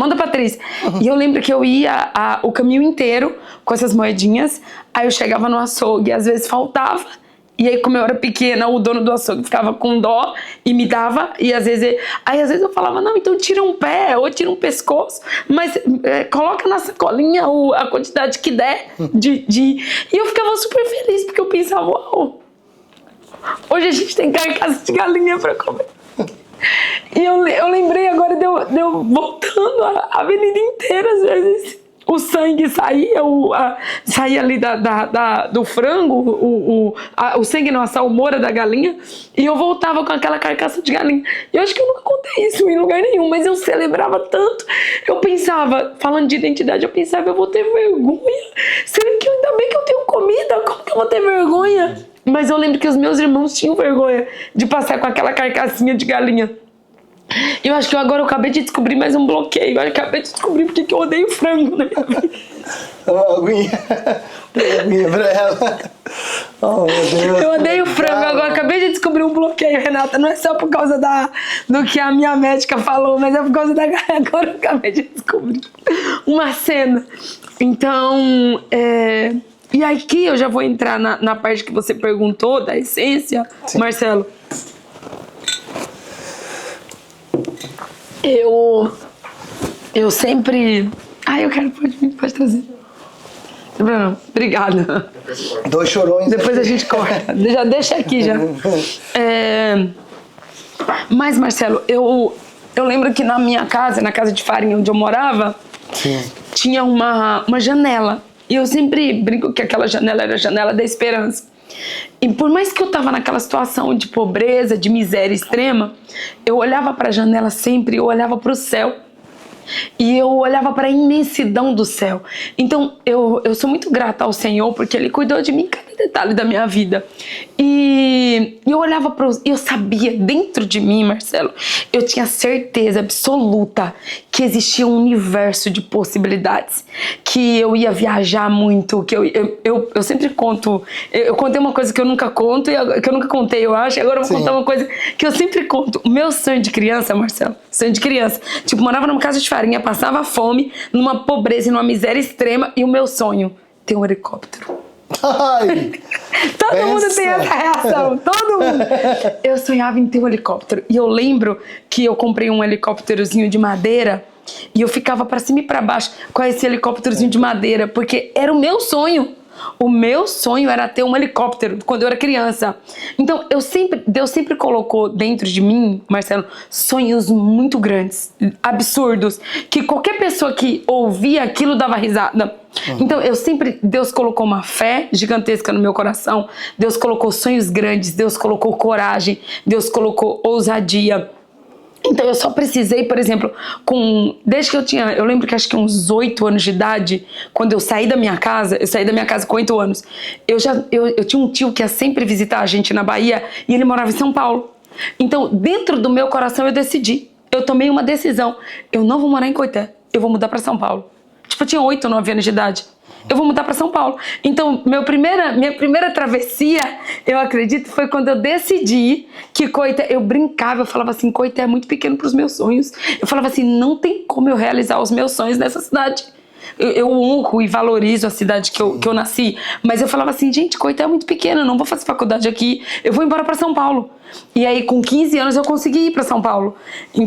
E eu lembro que eu ia o caminho inteiro com essas moedinhas. Aí eu chegava no açougue, às vezes faltava. E aí, como eu era pequena, o dono do açougue ficava com dó e me dava. E às vezes eu falava, não, então tira um pé ou tira um pescoço. Mas coloca na sacolinha a quantidade que der. E eu ficava super feliz, porque eu pensava, uau, hoje a gente tem carcaça de galinha pra comer. E eu lembrei agora de eu voltando a avenida inteira, às vezes o sangue saía, saía ali do frango, o sangue não, a salmoura da galinha, e eu voltava com aquela carcaça de galinha. E eu acho que eu nunca contei isso em lugar nenhum, mas eu celebrava tanto. Eu pensava, falando de identidade, eu pensava, eu vou ter vergonha? Será que ainda bem que eu tenho comida? Como que eu vou ter vergonha? Mas eu lembro que os meus irmãos tinham vergonha de passar com aquela carcassinha de galinha. Eu acho que agora eu acabei de descobrir mais um bloqueio. Eu acabei de descobrir porque que eu odeio frango na minha vida. Aguinha pra ela. Oh, meu Deus. Eu odeio frango. Agora acabei de descobrir um bloqueio, Renata. Não é só por causa do que a minha médica falou, mas é por causa agora eu acabei de descobrir uma cena. Então, e aqui eu já vou entrar na parte que você perguntou, da essência. Sim. Marcelo. Eu sempre... eu quero, pode trazer. Não, obrigada. 2 chorões. Depois a gente corta. Já deixa aqui já. Mas, Marcelo, eu lembro que na minha casa, na casa de farinha onde eu morava, sim, tinha uma janela. E eu sempre brinco que aquela janela era a janela da esperança. E por mais que eu tava naquela situação de pobreza, de miséria extrema, eu olhava para a janela sempre, eu olhava para o céu. E eu olhava para a imensidão do céu. Então eu sou muito grata ao Senhor, porque Ele cuidou de mim em cada detalhe da minha vida. E eu olhava para eu sabia dentro de mim, Marcelo, eu tinha certeza absoluta que existia um universo de possibilidades, que eu ia viajar muito, que eu sempre conto. Eu contei uma coisa que eu nunca conto, que eu nunca contei, eu acho. Agora eu vou contar uma coisa que eu sempre conto. O meu sonho de criança, Marcelo, sonho de criança, tipo, morava numa casa de farinha, passava fome, numa pobreza e numa miséria extrema, e o meu sonho, ter um helicóptero. Ai, todo mundo tem essa reação, todo mundo. Eu sonhava em ter um helicóptero. E eu lembro que eu comprei um helicópterozinho de madeira E eu ficava para cima e para baixo com esse helicópterozinho de madeira, porque era o meu sonho. O meu sonho era ter um helicóptero quando eu era criança. Então, Deus sempre colocou dentro de mim, Marcelo, sonhos muito grandes, absurdos, que qualquer pessoa que ouvia aquilo dava risada. Então, Deus colocou uma fé gigantesca no meu coração, Deus colocou sonhos grandes, Deus colocou coragem, Deus colocou ousadia. Então eu só precisei, por exemplo, desde que eu lembro que acho que uns 8 anos de idade, quando eu saí da minha casa, com 8 anos, eu tinha um tio que ia sempre visitar a gente na Bahia e ele morava em São Paulo. Então, dentro do meu coração eu tomei uma decisão, eu não vou morar em Coité, eu vou mudar para São Paulo. Tipo, eu tinha 8 ou 9 anos de idade. Eu vou mudar para São Paulo. Então, minha primeira travessia, eu acredito, foi quando eu decidi que Coité, eu brincava, eu falava assim, Coité é muito pequeno para os meus sonhos. Eu falava assim, não tem como eu realizar os meus sonhos nessa cidade. Eu honro e valorizo a cidade que eu nasci, mas eu falava assim, gente, Coité é muito pequena, eu não vou fazer faculdade aqui, eu vou embora para São Paulo. E aí, com 15 anos, eu consegui ir para São Paulo. E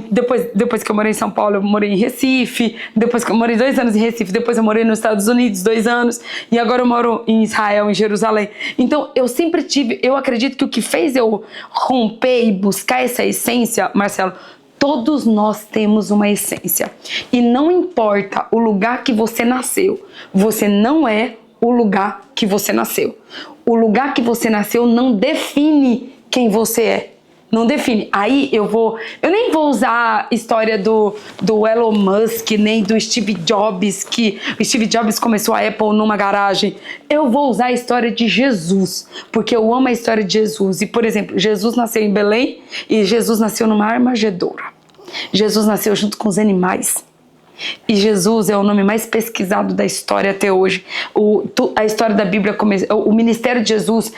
depois que eu morei em São Paulo, eu morei em Recife. Depois que eu morei 2 anos em Recife, depois eu morei nos Estados Unidos 2 anos. E agora eu moro em Israel, em Jerusalém. Então, eu acredito que o que fez eu romper e buscar essa essência, Marcelo, todos nós temos uma essência. E não importa o lugar que você nasceu, você não é o lugar que você nasceu. O lugar que você nasceu não define quem você é. Não define. Aí eu nem vou usar a história do Elon Musk, nem do Steve Jobs, que o Steve Jobs começou a Apple numa garagem. Eu vou usar a história de Jesus, porque eu amo a história de Jesus. E, por exemplo, Jesus nasceu em Belém e Jesus nasceu numa armagedoura. Jesus nasceu junto com os animais. E Jesus é o nome mais pesquisado da história até hoje. A história da Bíblia, o ministério de Jesus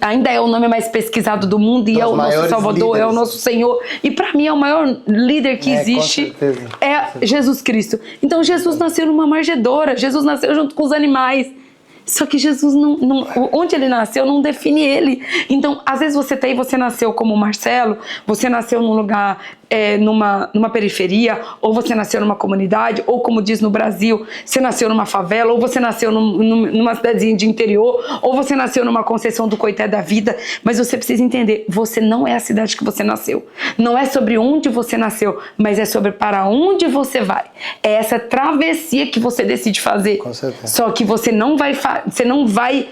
ainda é o nome mais pesquisado do mundo e é o nosso Salvador, líderes. É o nosso Senhor. E para mim é o maior líder que existe, é Jesus Cristo. Então Jesus nasceu numa manjedoura, Jesus nasceu junto com os animais. Só que Jesus, onde ele nasceu, não define ele. Então, às vezes você você nasceu como Marcelo, você nasceu num lugar, numa periferia, ou você nasceu numa comunidade, ou como diz no Brasil, você nasceu numa favela, ou você nasceu numa cidadezinha de interior, ou você nasceu numa concessão do Coité da vida. Mas você precisa entender, você não é a cidade que você nasceu. Não é sobre onde você nasceu, mas é sobre para onde você vai. É essa travessia que você decide fazer. Com certeza. Só que você não vai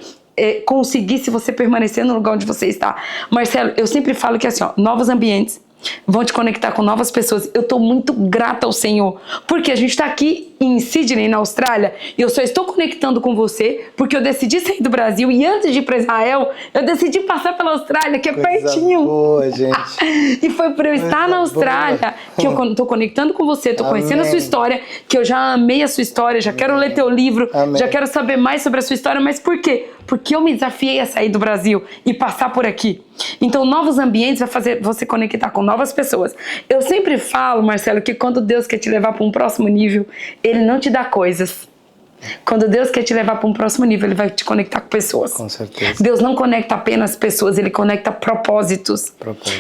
conseguir se você permanecer no lugar onde você está. Marcelo, eu sempre falo que assim, novos ambientes vão te conectar com novas pessoas. Eu estou muito grata ao Senhor, porque a gente está aqui em Sydney, na Austrália, e eu só estou conectando com você porque eu decidi sair do Brasil e antes de ir para Israel, eu decidi passar pela Austrália, que é pertinho. Boa, gente. E foi por eu estar na Austrália que eu estou conectando com você, estou conhecendo a sua história, que eu já amei a sua história, já quero ler teu livro, já quero saber mais sobre a sua história, mas por quê? Porque eu me desafiei a sair do Brasil e passar por aqui. Então, novos ambientes vai fazer você conectar com novas pessoas. Eu sempre falo, Marcelo, que quando Deus quer te levar para um próximo nível, Ele não te dá coisas. Quando Deus quer te levar para um próximo nível, Ele vai te conectar com pessoas. Com certeza. Deus não conecta apenas pessoas, Ele conecta propósitos.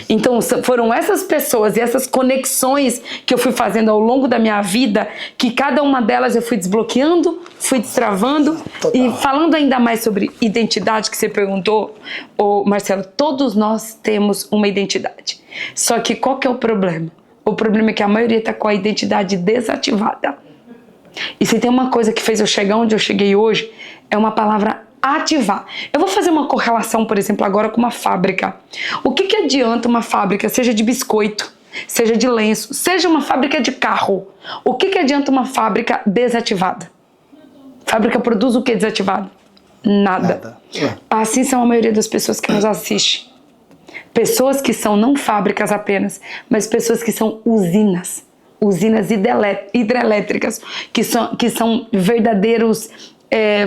Então foram essas pessoas e essas conexões que eu fui fazendo ao longo da minha vida, que cada uma delas eu fui desbloqueando, fui destravando. Total. E falando ainda mais sobre identidade que você perguntou, Marcelo, todos nós temos uma identidade. Só que qual que é o problema? O problema é que a maioria está com a identidade desativada. E se tem uma coisa que fez eu chegar onde eu cheguei hoje, é uma palavra ativar. Eu vou fazer uma correlação, por exemplo, agora com uma fábrica. O que adianta uma fábrica, seja de biscoito, seja de lenço, seja uma fábrica de carro? O que adianta uma fábrica desativada? A fábrica produz o que desativado? Nada. Assim são a maioria das pessoas que nos assistem. Pessoas que são não fábricas apenas, mas pessoas que são usinas hidrelétricas, que são verdadeiros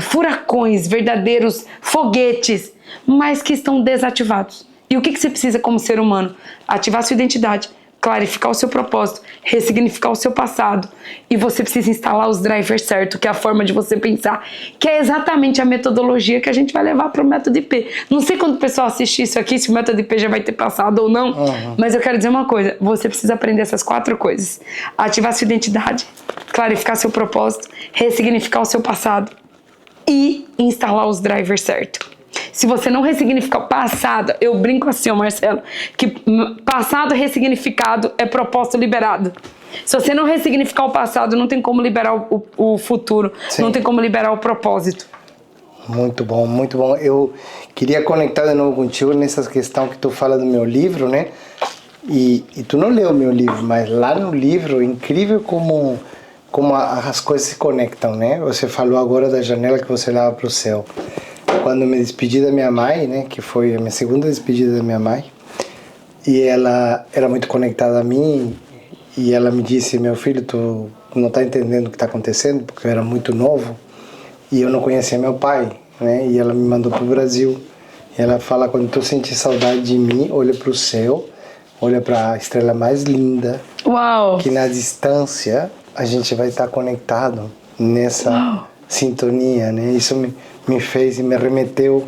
furacões, verdadeiros foguetes, mas que estão desativados. E o que você precisa como ser humano? Ativar sua identidade clarificar o seu propósito, ressignificar o seu passado. E você precisa instalar os drivers certos, que é a forma de você pensar, que é exatamente a metodologia que a gente vai levar para o método IP. Não sei quando o pessoal assistir isso aqui, se o método IP já vai ter passado ou não, mas eu quero dizer uma coisa, você precisa aprender essas 4 coisas. Ativar sua identidade, clarificar seu propósito, ressignificar o seu passado e instalar os drivers certos. Se você não ressignificar o passado, eu brinco assim, ó, Marcelo, que passado ressignificado é propósito liberado. Se você não ressignificar o passado, não tem como liberar o futuro, Sim. Não tem como liberar o propósito. Muito bom, muito bom. Eu queria conectar de novo contigo nessa questão que tu fala do meu livro, né? E tu não leu o meu livro, mas lá no livro é incrível como as coisas se conectam, né? Você falou agora da janela que você leva para o céu. Quando me despedi da minha mãe, né, que foi a minha segunda despedida da minha mãe, e ela era muito conectada a mim, e ela me disse: meu filho, tu não está entendendo o que está acontecendo, porque eu era muito novo, e eu não conhecia meu pai, né, e ela me mandou para o Brasil. E ela fala: quando tu sentir saudade de mim, olha para o céu, olha para a estrela mais linda, Uau. Que na distância a gente vai estar conectado nessa sintonia, né, isso me fez e me remeteu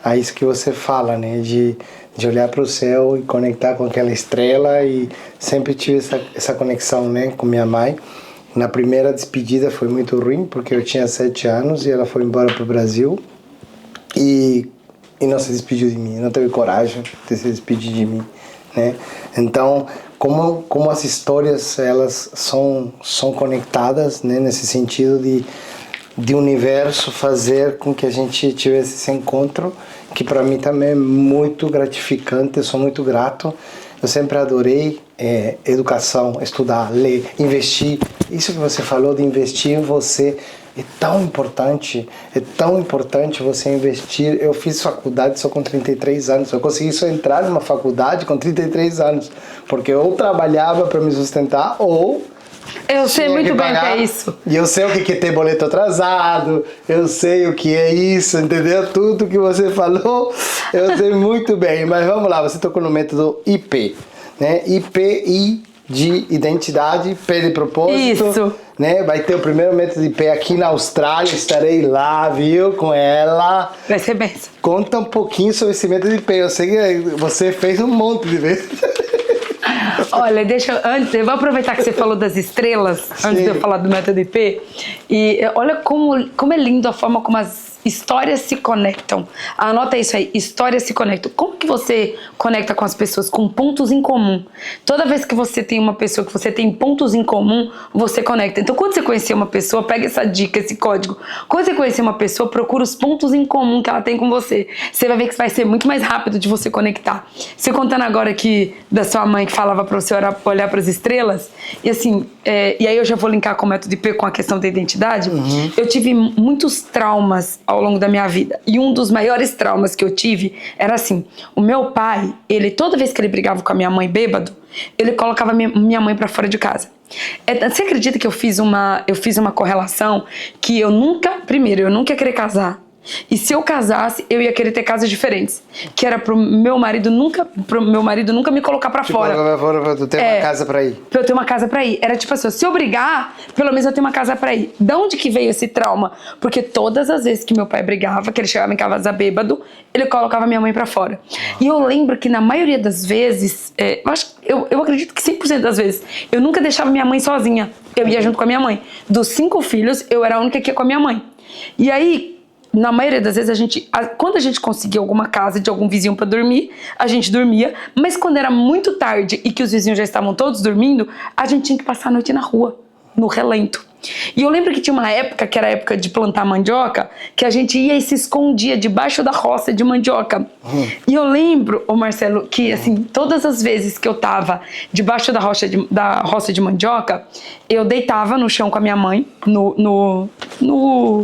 a isso que você fala, né? De olhar para o céu e conectar com aquela estrela, e sempre tive essa conexão, né? Com minha mãe. Na primeira despedida foi muito ruim, porque eu tinha 7 anos e ela foi embora para o Brasil e não se despediu de mim, não teve coragem de se despedir de mim, né? Então, como as histórias, elas são conectadas, né? Nesse sentido de universo fazer com que a gente tivesse esse encontro, que para mim também é muito gratificante, eu sou muito grato. Eu sempre adorei educação, estudar, ler, investir. Isso que você falou de investir em você é tão importante você investir. Eu fiz faculdade só com 33 anos, eu consegui só entrar numa faculdade com 33 anos, porque eu trabalhava para me sustentar ou eu sei muito bem o que é isso. E eu sei o que é ter boleto atrasado, eu sei o que é isso, entendeu? Tudo que você falou, eu sei muito bem. Mas vamos lá, você tocou no método IP, né? I de identidade, P de propósito. Isso. Né? Vai ter o primeiro método IP aqui na Austrália, estarei lá, viu? Com ela. Vai ser benção. Conta um pouquinho sobre esse método IP. Eu sei que você fez um monte de vezes. Olha, eu vou aproveitar que você falou das estrelas, Sim. Antes de eu falar do método IP, e olha como é lindo a forma como as histórias se conectam. Anota isso aí, histórias se conectam. Como que você conecta com as pessoas? Com pontos em comum. Toda vez que você tem uma pessoa que você tem pontos em comum, você conecta. Então, quando você conhecer uma pessoa, pega essa dica, esse código. Quando você conhecer uma pessoa, procura os pontos em comum que ela tem com você. Você vai ver que vai ser muito mais rápido de você conectar. Você contando agora aqui da sua mãe que falava para você olhar para as estrelas, e assim, e aí eu já vou linkar com o método IP com a questão da identidade. Eu tive muitos traumas ao longo da minha vida. E um dos maiores traumas que eu tive era assim: o meu pai, toda vez que ele brigava com a minha mãe bêbado, ele colocava minha mãe pra fora de casa. Você acredita que eu fiz uma correlação que eu nunca ia querer casar. E se eu casasse, eu ia querer ter casas diferentes. Que era pro meu marido nunca me colocar pra fora. Pra tu ter uma casa pra ir. Pra eu ter uma casa pra ir. Era tipo assim, se eu brigar, pelo menos eu tenho uma casa pra ir. Da onde que veio esse trauma? Porque todas as vezes que meu pai brigava, que ele chegava em casa bêbado, ele colocava minha mãe pra fora. E eu lembro que na maioria das vezes, eu acredito que 100% das vezes, eu nunca deixava minha mãe sozinha. Eu ia junto com a minha mãe. Dos 5 filhos, eu era a única que ia com a minha mãe. E aí, na maioria das vezes, quando a gente conseguia alguma casa de algum vizinho pra dormir, a gente dormia. Mas quando era muito tarde e que os vizinhos já estavam todos dormindo, a gente tinha que passar a noite na rua, no relento. E eu lembro que tinha uma época, que era a época de plantar mandioca, que a gente ia e se escondia debaixo da roça de mandioca. E eu lembro, Marcelo, que assim, todas as vezes que eu tava debaixo da roça de mandioca, eu deitava no chão com a minha mãe, no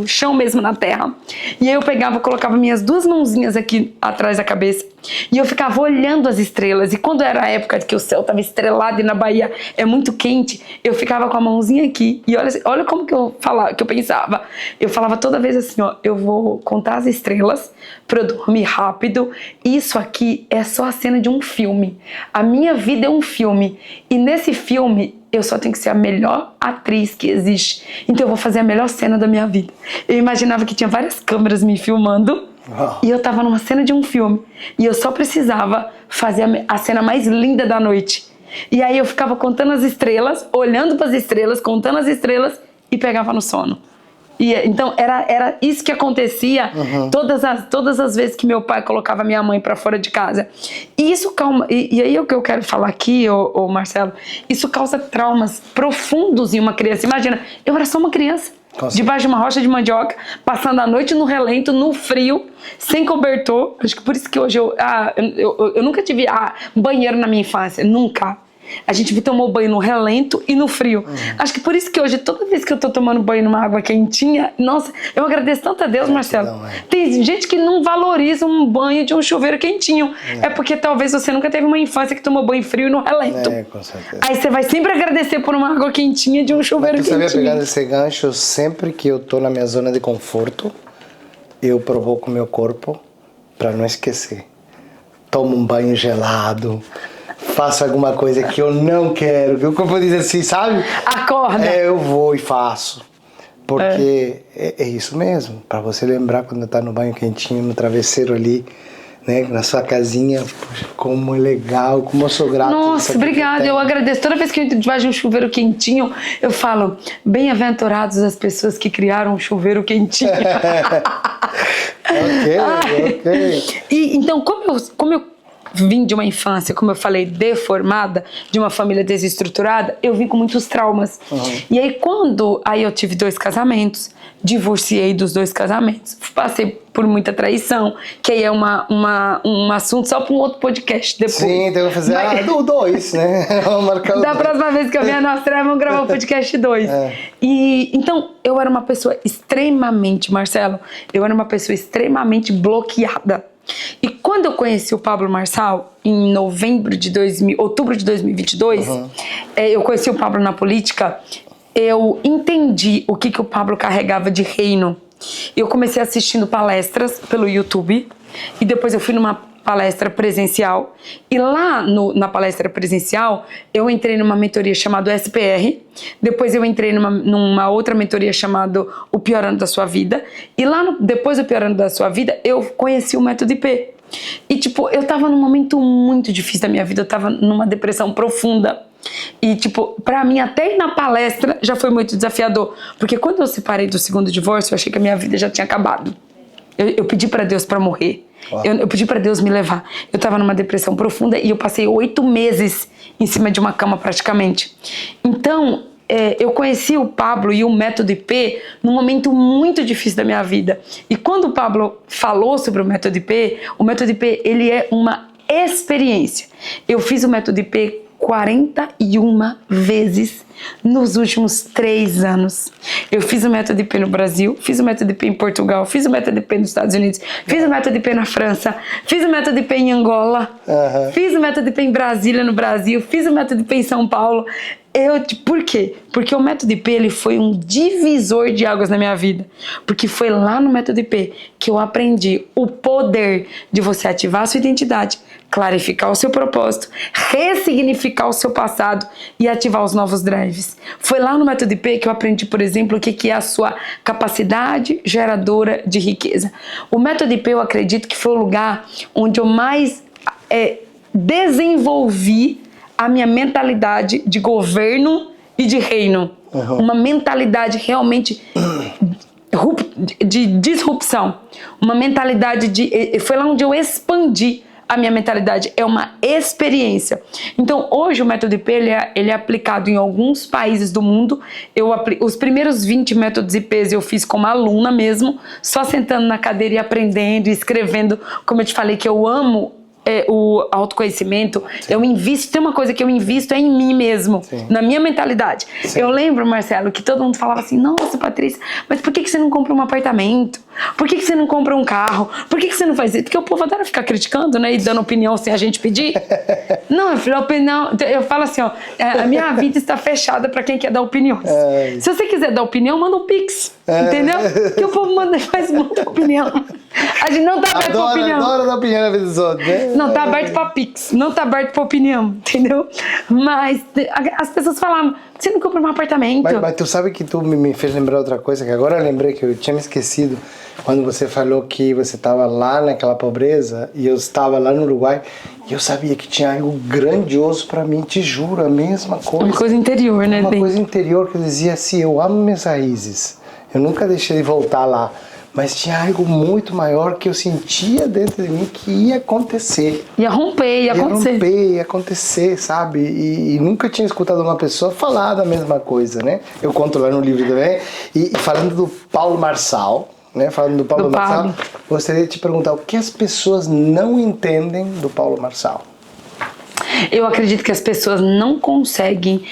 chão mesmo, na terra. E aí eu pegava, colocava minhas 2 mãozinhas aqui atrás da cabeça, e eu ficava olhando as estrelas. E quando era a época que o céu tava estrelado e na Bahia é muito quente, eu ficava com a mãozinha aqui. E olha, olha como que eu falava, que eu pensava. Eu falava toda vez assim, ó, eu vou contar as estrelas pra eu dormir rápido. Isso aqui é só a cena de um filme. A minha vida é um filme. E nesse filme, eu só tenho que ser a melhor atriz que existe. Então eu vou fazer a melhor cena da minha vida. Eu imaginava que tinha várias câmeras me filmando. E eu tava numa cena de um filme. E eu só precisava fazer a cena mais linda da noite. E aí eu ficava contando as estrelas, olhando para as estrelas, contando as estrelas e pegava no sono. E então era isso que acontecia todas as vezes que meu pai colocava minha mãe para fora de casa. E isso calma. E aí o que eu quero falar aqui, ô Marcelo, isso causa traumas profundos em uma criança. Imagina, eu era só uma criança. Debaixo de uma rocha de mandioca, passando a noite no relento, no frio, sem cobertor. Acho que por isso que hoje eu nunca tive banheiro na minha infância, nunca. A gente tomou banho no relento e no frio. Acho que por isso que hoje, toda vez que eu tô tomando banho numa água quentinha, nossa, eu agradeço tanto a Deus, Marcelo. Tem gente que não valoriza um banho de um chuveiro quentinho. É porque talvez você nunca teve uma infância que tomou banho frio e no relento. Com certeza. Aí você vai sempre agradecer por uma água quentinha de um chuveiro quentinho. Você sabia, pegando esse gancho, sempre que eu tô na minha zona de conforto, eu provoco meu corpo para não esquecer. Tomo um banho gelado, faço alguma coisa que eu não quero, que o corpo diz assim, sabe? Acorda. Eu vou e faço. Porque é isso mesmo, para você lembrar quando tá no banho quentinho, no travesseiro ali, né, na sua casinha, poxa, como é legal, como eu sou grato. Nossa, obrigada, eu agradeço. Toda vez que eu entro debaixo de um chuveiro quentinho, eu falo, bem-aventurados as pessoas que criaram um chuveiro quentinho. Ok. E, então, como eu vim de uma infância, como eu falei, deformada, de uma família desestruturada, eu vim com muitos traumas. E aí aí eu tive 2 casamentos, divorciei dos 2 casamentos, passei por muita traição, que aí é um assunto só para um outro podcast depois. Sim, então eu vou fazer do 2, né? Vamos marcar da próxima vez que eu vier na Austrália, vamos gravar o podcast 2. E então, eu era uma pessoa extremamente, Marcelo, eu era uma pessoa extremamente bloqueada. E quando eu conheci o Pablo Marçal, em outubro de 2022, eu conheci o Pablo na política, eu entendi o que o Pablo carregava de reino. Eu comecei assistindo palestras pelo YouTube, e depois eu fui numa palestra presencial, e lá na palestra presencial eu entrei numa mentoria chamada SPR, depois eu entrei numa outra mentoria chamada O Pior Ano da Sua Vida, e lá depois do Pior Ano da Sua Vida eu conheci o Método IP. E tipo, eu tava num momento muito difícil da minha vida, eu tava numa depressão profunda. E tipo, pra mim até ir na palestra já foi muito desafiador, porque quando eu separei do segundo divórcio, eu achei que a minha vida já tinha acabado. Eu pedi pra Deus pra morrer. Eu pedi pra Deus me levar. Eu tava numa depressão profunda e eu passei 8 meses em cima de uma cama praticamente. Então, eu conheci o Pablo e o Método IP num momento muito difícil da minha vida. E quando o Pablo falou sobre o Método IP ele é uma experiência. Eu fiz o Método IP 41 vezes nos últimos 3 anos. Eu fiz o Método IP no Brasil, fiz o Método IP em Portugal, fiz o Método IP nos Estados Unidos, fiz o Método IP na França, fiz o Método IP em Angola, fiz o Método IP em Brasília, no Brasil, fiz o Método IP em São Paulo. Por quê? Porque o Método IP ele foi um divisor de águas na minha vida. Porque foi lá no Método IP que eu aprendi o poder de você ativar a sua identidade, clarificar o seu propósito, ressignificar o seu passado e ativar os novos drives. Foi lá no Método IP que eu aprendi, por exemplo, o que é a sua capacidade geradora de riqueza. O Método IP eu acredito que foi o lugar onde eu mais desenvolvi a minha mentalidade de governo e de reino. Uma mentalidade realmente de disrupção. Uma mentalidade foi lá onde eu expandi a minha mentalidade. É uma experiência. Então, hoje o Método IP ele é aplicado em alguns países do mundo. Os primeiros 20 métodos IPs eu fiz como aluna mesmo, só sentando na cadeira e aprendendo e escrevendo. Como eu te falei que eu amo o autoconhecimento, eu invisto, tem uma coisa que eu invisto é em mim mesmo, na minha mentalidade. Eu lembro, Marcelo, que todo mundo falava assim, nossa, Patrícia, mas por que você não compra um apartamento? Por que você não compra um carro? Por que você não faz isso? Porque o povo adora ficar criticando, né, e dando opinião sem a gente pedir. Não, eu falo assim, ó, a minha vida está fechada para quem quer dar opiniões. Se você quiser dar opinião, manda um pix, entendeu? Porque o povo faz muita opinião. A gente não tá aberto pra opinião. Adora dar opinião na vida dos outros, né? Não tá aberto pra pix, não tá aberto pra opinião, entendeu? Mas as pessoas falavam, você não compra um apartamento. Mas tu sabe que tu me fez lembrar outra coisa, que agora eu lembrei que eu tinha me esquecido, quando você falou que você estava lá naquela pobreza e eu estava lá no Uruguai, e eu sabia que tinha algo grandioso para mim, te juro, a mesma coisa. Uma coisa interior, né? Uma coisa interior que eu dizia assim, eu amo minhas raízes, eu nunca deixei de voltar lá. Mas tinha algo muito maior que eu sentia dentro de mim que ia acontecer. Ia romper, ia acontecer. Ia acontecer, sabe? E nunca tinha escutado uma pessoa falar da mesma coisa, né? Eu conto lá no livro também. E falando do Paulo Marçal, né? Falando do Paulo Marçal, gostaria de te perguntar o que as pessoas não entendem do Paulo Marçal. Eu acredito que as pessoas não conseguem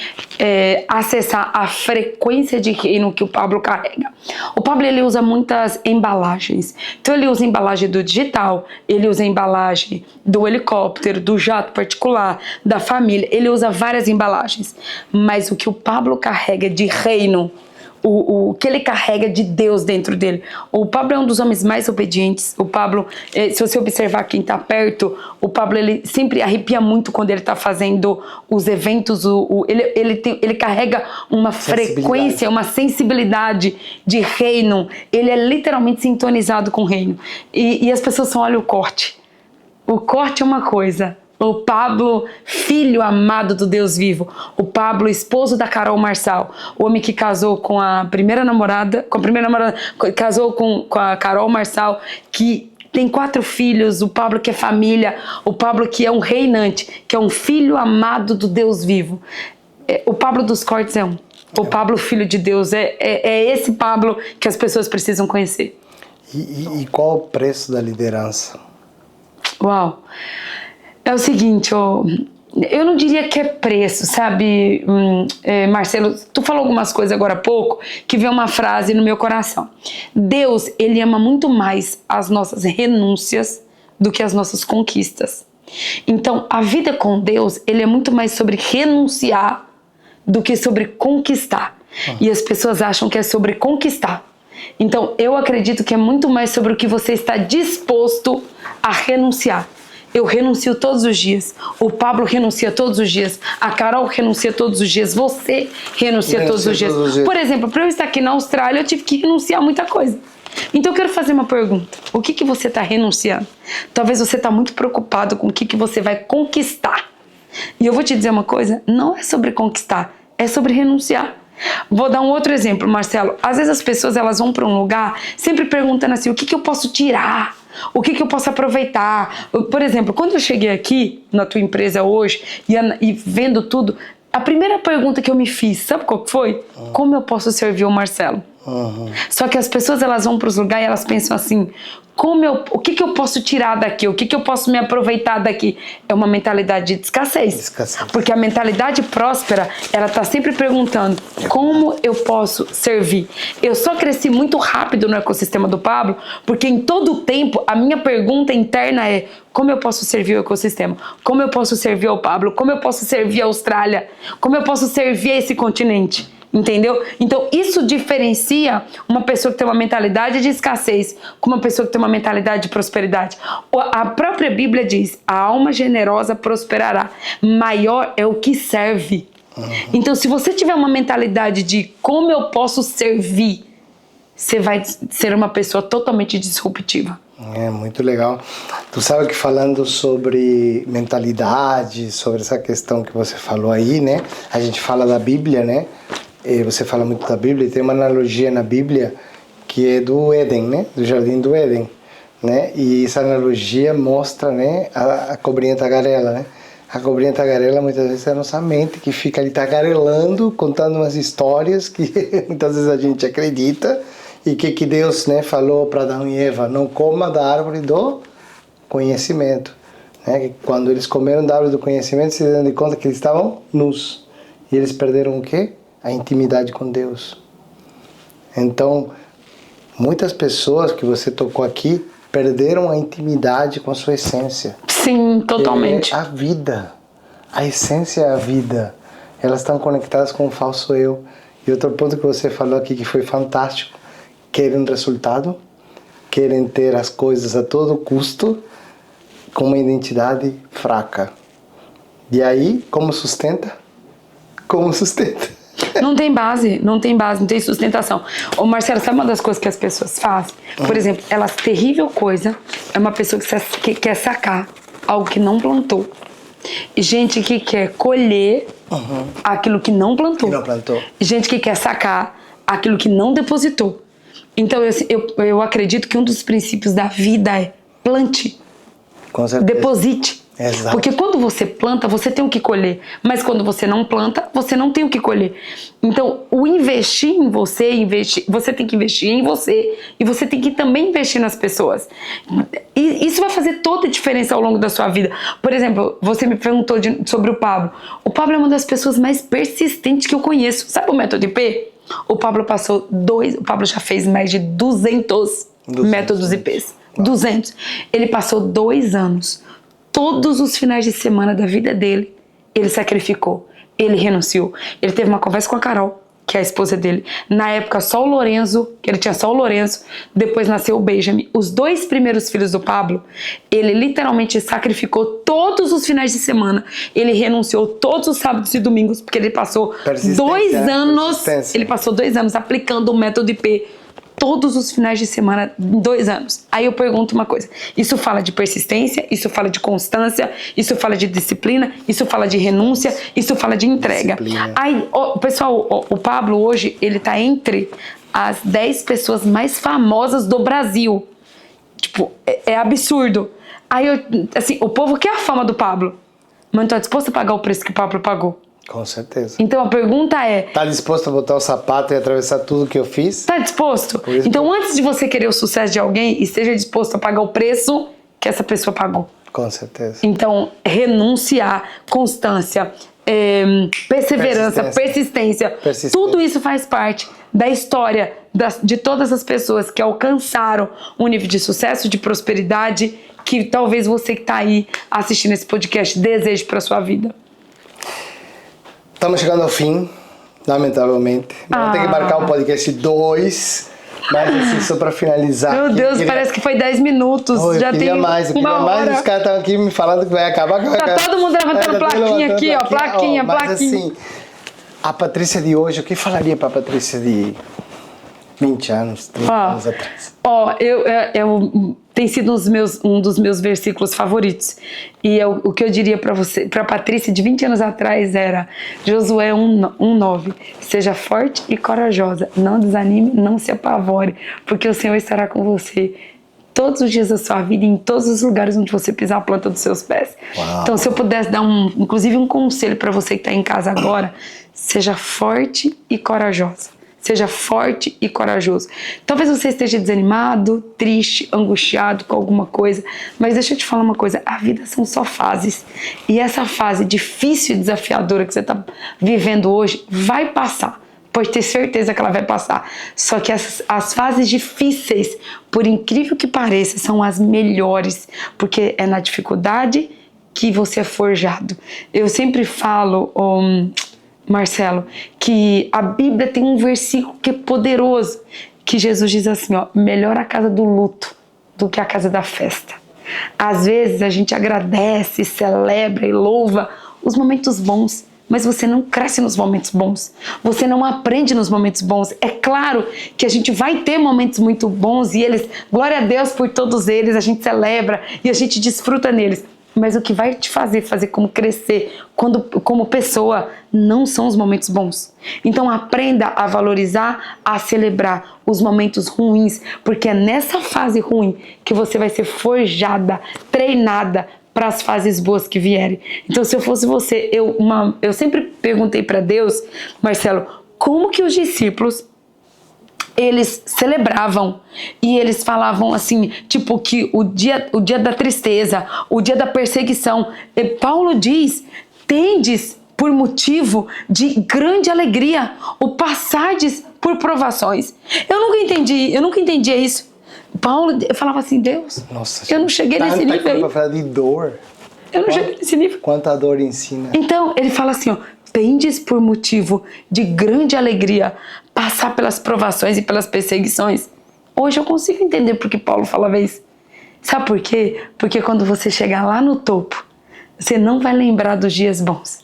acessar a frequência de reino que o Pablo carrega. O Pablo, ele usa muitas embalagens. Então ele usa embalagem do digital, ele usa embalagem do helicóptero, do jato particular, da família. Ele usa várias embalagens. Mas o que o Pablo carrega de reino, o que ele carrega de Deus dentro dele. O Pablo é um dos homens mais obedientes. O Pablo, se você observar quem está perto, o Pablo, ele sempre arrepia muito quando ele está fazendo os eventos. Ele carrega uma frequência, uma sensibilidade de reino. Ele é literalmente sintonizado com o reino. E as pessoas só olham o corte. O corte é uma coisa. O Pablo, filho amado do Deus vivo. O Pablo, esposo da Carol Marçal. O homem que casou com a primeira namorada, casou com a Carol Marçal, que tem 4 filhos. O Pablo que é família. O Pablo que é um reinante, que é um filho amado do Deus vivo. O Pablo dos cortes é um. O Pablo, filho de Deus. É esse Pablo que as pessoas precisam conhecer. E qual o preço da liderança? Uau! É o seguinte, eu não diria que é preço, sabe, Marcelo? Tu falou algumas coisas agora há pouco que veio uma frase no meu coração. Deus, ele ama muito mais as nossas renúncias do que as nossas conquistas. Então, a vida com Deus, ele é muito mais sobre renunciar do que sobre conquistar. E as pessoas acham que é sobre conquistar. Então, eu acredito que é muito mais sobre o que você está disposto a renunciar. Eu renuncio todos os dias. O Pablo renuncia todos os dias. A Carol renuncia todos os dias. Você renuncia todos os dias. Por exemplo, para eu estar aqui na Austrália, eu tive que renunciar a muita coisa. Então eu quero fazer uma pergunta. O que você está renunciando? Talvez você está muito preocupado com o que você vai conquistar. E eu vou te dizer uma coisa. Não é sobre conquistar. É sobre renunciar. Vou dar um outro exemplo, Marcelo. Às vezes as pessoas elas vão para um lugar sempre perguntando assim, o que eu posso tirar? O que eu posso aproveitar? Por exemplo, quando eu cheguei aqui na tua empresa hoje e vendo tudo, a primeira pergunta que eu me fiz, sabe qual que foi? Como eu posso servir o Marcelo? Só que as pessoas elas vão para os lugares e elas pensam assim, o que eu posso tirar daqui? O que eu posso me aproveitar daqui? É uma mentalidade de escassez. Porque a mentalidade próspera, ela está sempre perguntando, como eu posso servir? Eu só cresci muito rápido no ecossistema do Pablo, porque em todo o tempo, a minha pergunta interna é, como eu posso servir o ecossistema? Como eu posso servir ao Pablo? Como eu posso servir a Austrália? Como eu posso servir a esse continente? Entendeu? Então isso diferencia uma pessoa que tem uma mentalidade de escassez com uma pessoa que tem uma mentalidade de prosperidade. A própria Bíblia diz, a alma generosa prosperará, maior é o que serve. Então se você tiver uma mentalidade de como eu posso servir, você vai ser uma pessoa totalmente disruptiva. É muito legal. Tu sabe que falando sobre mentalidade, sobre essa questão que você falou aí, né? A gente fala da Bíblia, né? Você fala muito da Bíblia, e tem uma analogia na Bíblia que é do Éden, né? Do Jardim do Éden, né? E essa analogia mostra, né, a cobrinha tagarela, né? A cobrinha tagarela muitas vezes é a nossa mente que fica ali tagarelando, contando umas histórias que muitas vezes a gente acredita e que Deus, né, falou para Adão e Eva, não coma da árvore do conhecimento. né? Que quando eles comeram da árvore do conhecimento, se deram de conta que eles estavam nus. E eles perderam o quê? A intimidade com Deus. Então, muitas pessoas que você tocou aqui perderam a intimidade com a sua essência. Sim, totalmente. É a vida. A essência é a vida. Elas estão conectadas com o falso eu. E outro ponto que você falou aqui que foi fantástico. Querem resultado, querem ter as coisas a todo custo, com uma identidade fraca. E aí, como sustenta? Como sustenta? Não tem base, não tem sustentação. Ô Marcelo, sabe uma das coisas que as pessoas fazem? Por exemplo, elas, terrível coisa, é uma pessoa que quer sacar algo que não plantou. E gente que quer colher aquilo que não plantou. Que não plantou. E gente que quer sacar aquilo que não depositou. Então eu acredito que um dos princípios da vida é plante, Com certeza. deposite. Exato. Porque quando você planta, você tem o que colher. Mas quando você não planta, você não tem o que colher. Então, o investir em você, você tem que investir em você. E você tem que também investir nas pessoas. E isso vai fazer toda a diferença ao longo da sua vida. Por exemplo, você me perguntou sobre o Pablo. O Pablo é uma das pessoas mais persistentes que eu conheço. Sabe o método IP? O Pablo já fez mais de 200 métodos IPs. 200. Ele passou 2 anos. Todos os finais de semana da vida dele, ele sacrificou, ele renunciou. Ele teve uma conversa com a Carol, que é a esposa dele. Na época, só o Lorenzo, que ele tinha só o Lorenzo, depois nasceu o Benjamin. Os 2 primeiros filhos do Pablo, ele literalmente sacrificou todos os finais de semana. Ele renunciou todos os sábados e domingos, porque ele passou 2 anos, ele passou 2 anos aplicando o método IP. Todos os finais de semana, 2 anos. Aí eu pergunto uma coisa. Isso fala de persistência, isso fala de constância, isso fala de disciplina, isso fala de renúncia, isso fala de entrega. Aí, pessoal, o Pablo hoje, ele tá entre as 10 pessoas mais famosas do Brasil. Tipo, é absurdo. Aí, assim, o povo quer a fama do Pablo, mas não tá disposto a pagar o preço que o Pablo pagou. Com certeza. Então a pergunta é... Tá disposto a botar o sapato e atravessar tudo que eu fiz? Tá disposto? Então antes de você querer o sucesso de alguém, esteja disposto a pagar o preço que essa pessoa pagou. Com certeza. Então, renunciar, constância, perseverança, persistência, tudo isso faz parte da história de todas as pessoas que alcançaram um nível de sucesso, de prosperidade, que talvez você que tá aí assistindo esse podcast deseje para sua vida. Estamos chegando ao fim, lamentavelmente. Vamos ter que marcar o podcast 2, mas assim, só para finalizar. Meu Deus, parece que foi 10 minutos. Oh, já tem mais, uma hora. Os caras estavam aqui me falando que vai acabar. Tá todo mundo levantando plaquinha aqui, ó. Plaquinha, mas plaquinha. Assim, a Patrícia de hoje, o que falaria para a Patrícia de 20 anos, 30 anos atrás? Tem sido um dos meus versículos favoritos. E o que eu diria para você, para Patrícia de 20 anos atrás era Josué 1:9. Seja forte e corajosa, não desanime, não se apavore, porque o Senhor estará com você todos os dias da sua vida, em todos os lugares onde você pisar a planta dos seus pés. Uau. Então, se eu pudesse dar inclusive um conselho para você que está em casa agora, seja forte e corajosa. Seja forte e corajoso. Talvez você esteja desanimado, triste, angustiado com alguma coisa, mas deixa eu te falar uma coisa, a vida são só fases. E essa fase difícil e desafiadora que você está vivendo hoje vai passar. Pode ter certeza que ela vai passar. Só que as fases difíceis, por incrível que pareça, são as melhores, porque é na dificuldade que você é forjado. Eu sempre falo... Marcelo, que a Bíblia tem um versículo que é poderoso, que Jesus diz assim, ó, melhor a casa do luto do que a casa da festa. Às vezes a gente agradece, celebra e louva os momentos bons, mas você não cresce nos momentos bons, você não aprende nos momentos bons. É claro que a gente vai ter momentos muito bons e eles, glória a Deus por todos eles, a gente celebra e a gente desfruta neles. Mas o que vai te fazer como crescer como pessoa não são os momentos bons. Então aprenda a valorizar, a celebrar os momentos ruins, porque é nessa fase ruim que você vai ser forjada, treinada para as fases boas que vierem. Então se eu fosse você, eu sempre perguntei para Deus, Marcelo, como que os discípulos eles celebravam e eles falavam assim, tipo, que o dia da tristeza, o dia da perseguição, e Paulo diz, tendes por motivo de grande alegria o passardes por provações. Eu nunca entendia isso. Paulo, eu falava assim, Deus, Nossa, eu não cheguei nesse nível aí. Para falar de dor. Eu não cheguei nesse nível. Quanta dor ensina. Então, ele fala assim, ó, tendes por motivo de grande alegria passar pelas provações e pelas perseguições. Hoje eu consigo entender porque Paulo falava isso. Sabe por quê? Porque quando você chegar lá no topo, você não vai lembrar dos dias bons.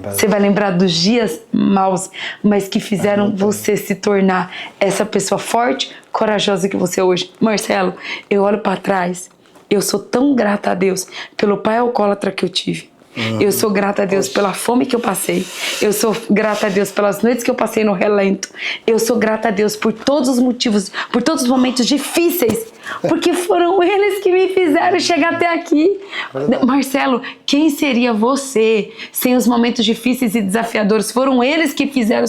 Você vai lembrar dos dias maus, mas que fizeram você se tornar essa pessoa forte, corajosa que você é hoje. Marcelo, eu olho para trás, eu sou tão grata a Deus pelo pai alcoólatra que eu tive. Eu sou grata a Deus pela fome que eu passei. Eu sou grata a Deus pelas noites que eu passei no relento. Eu sou grata a Deus por todos os motivos, por todos os momentos difíceis, porque foram eles que me fizeram chegar até aqui. Marcelo, quem seria você sem os momentos difíceis e desafiadores? Foram eles que fizeram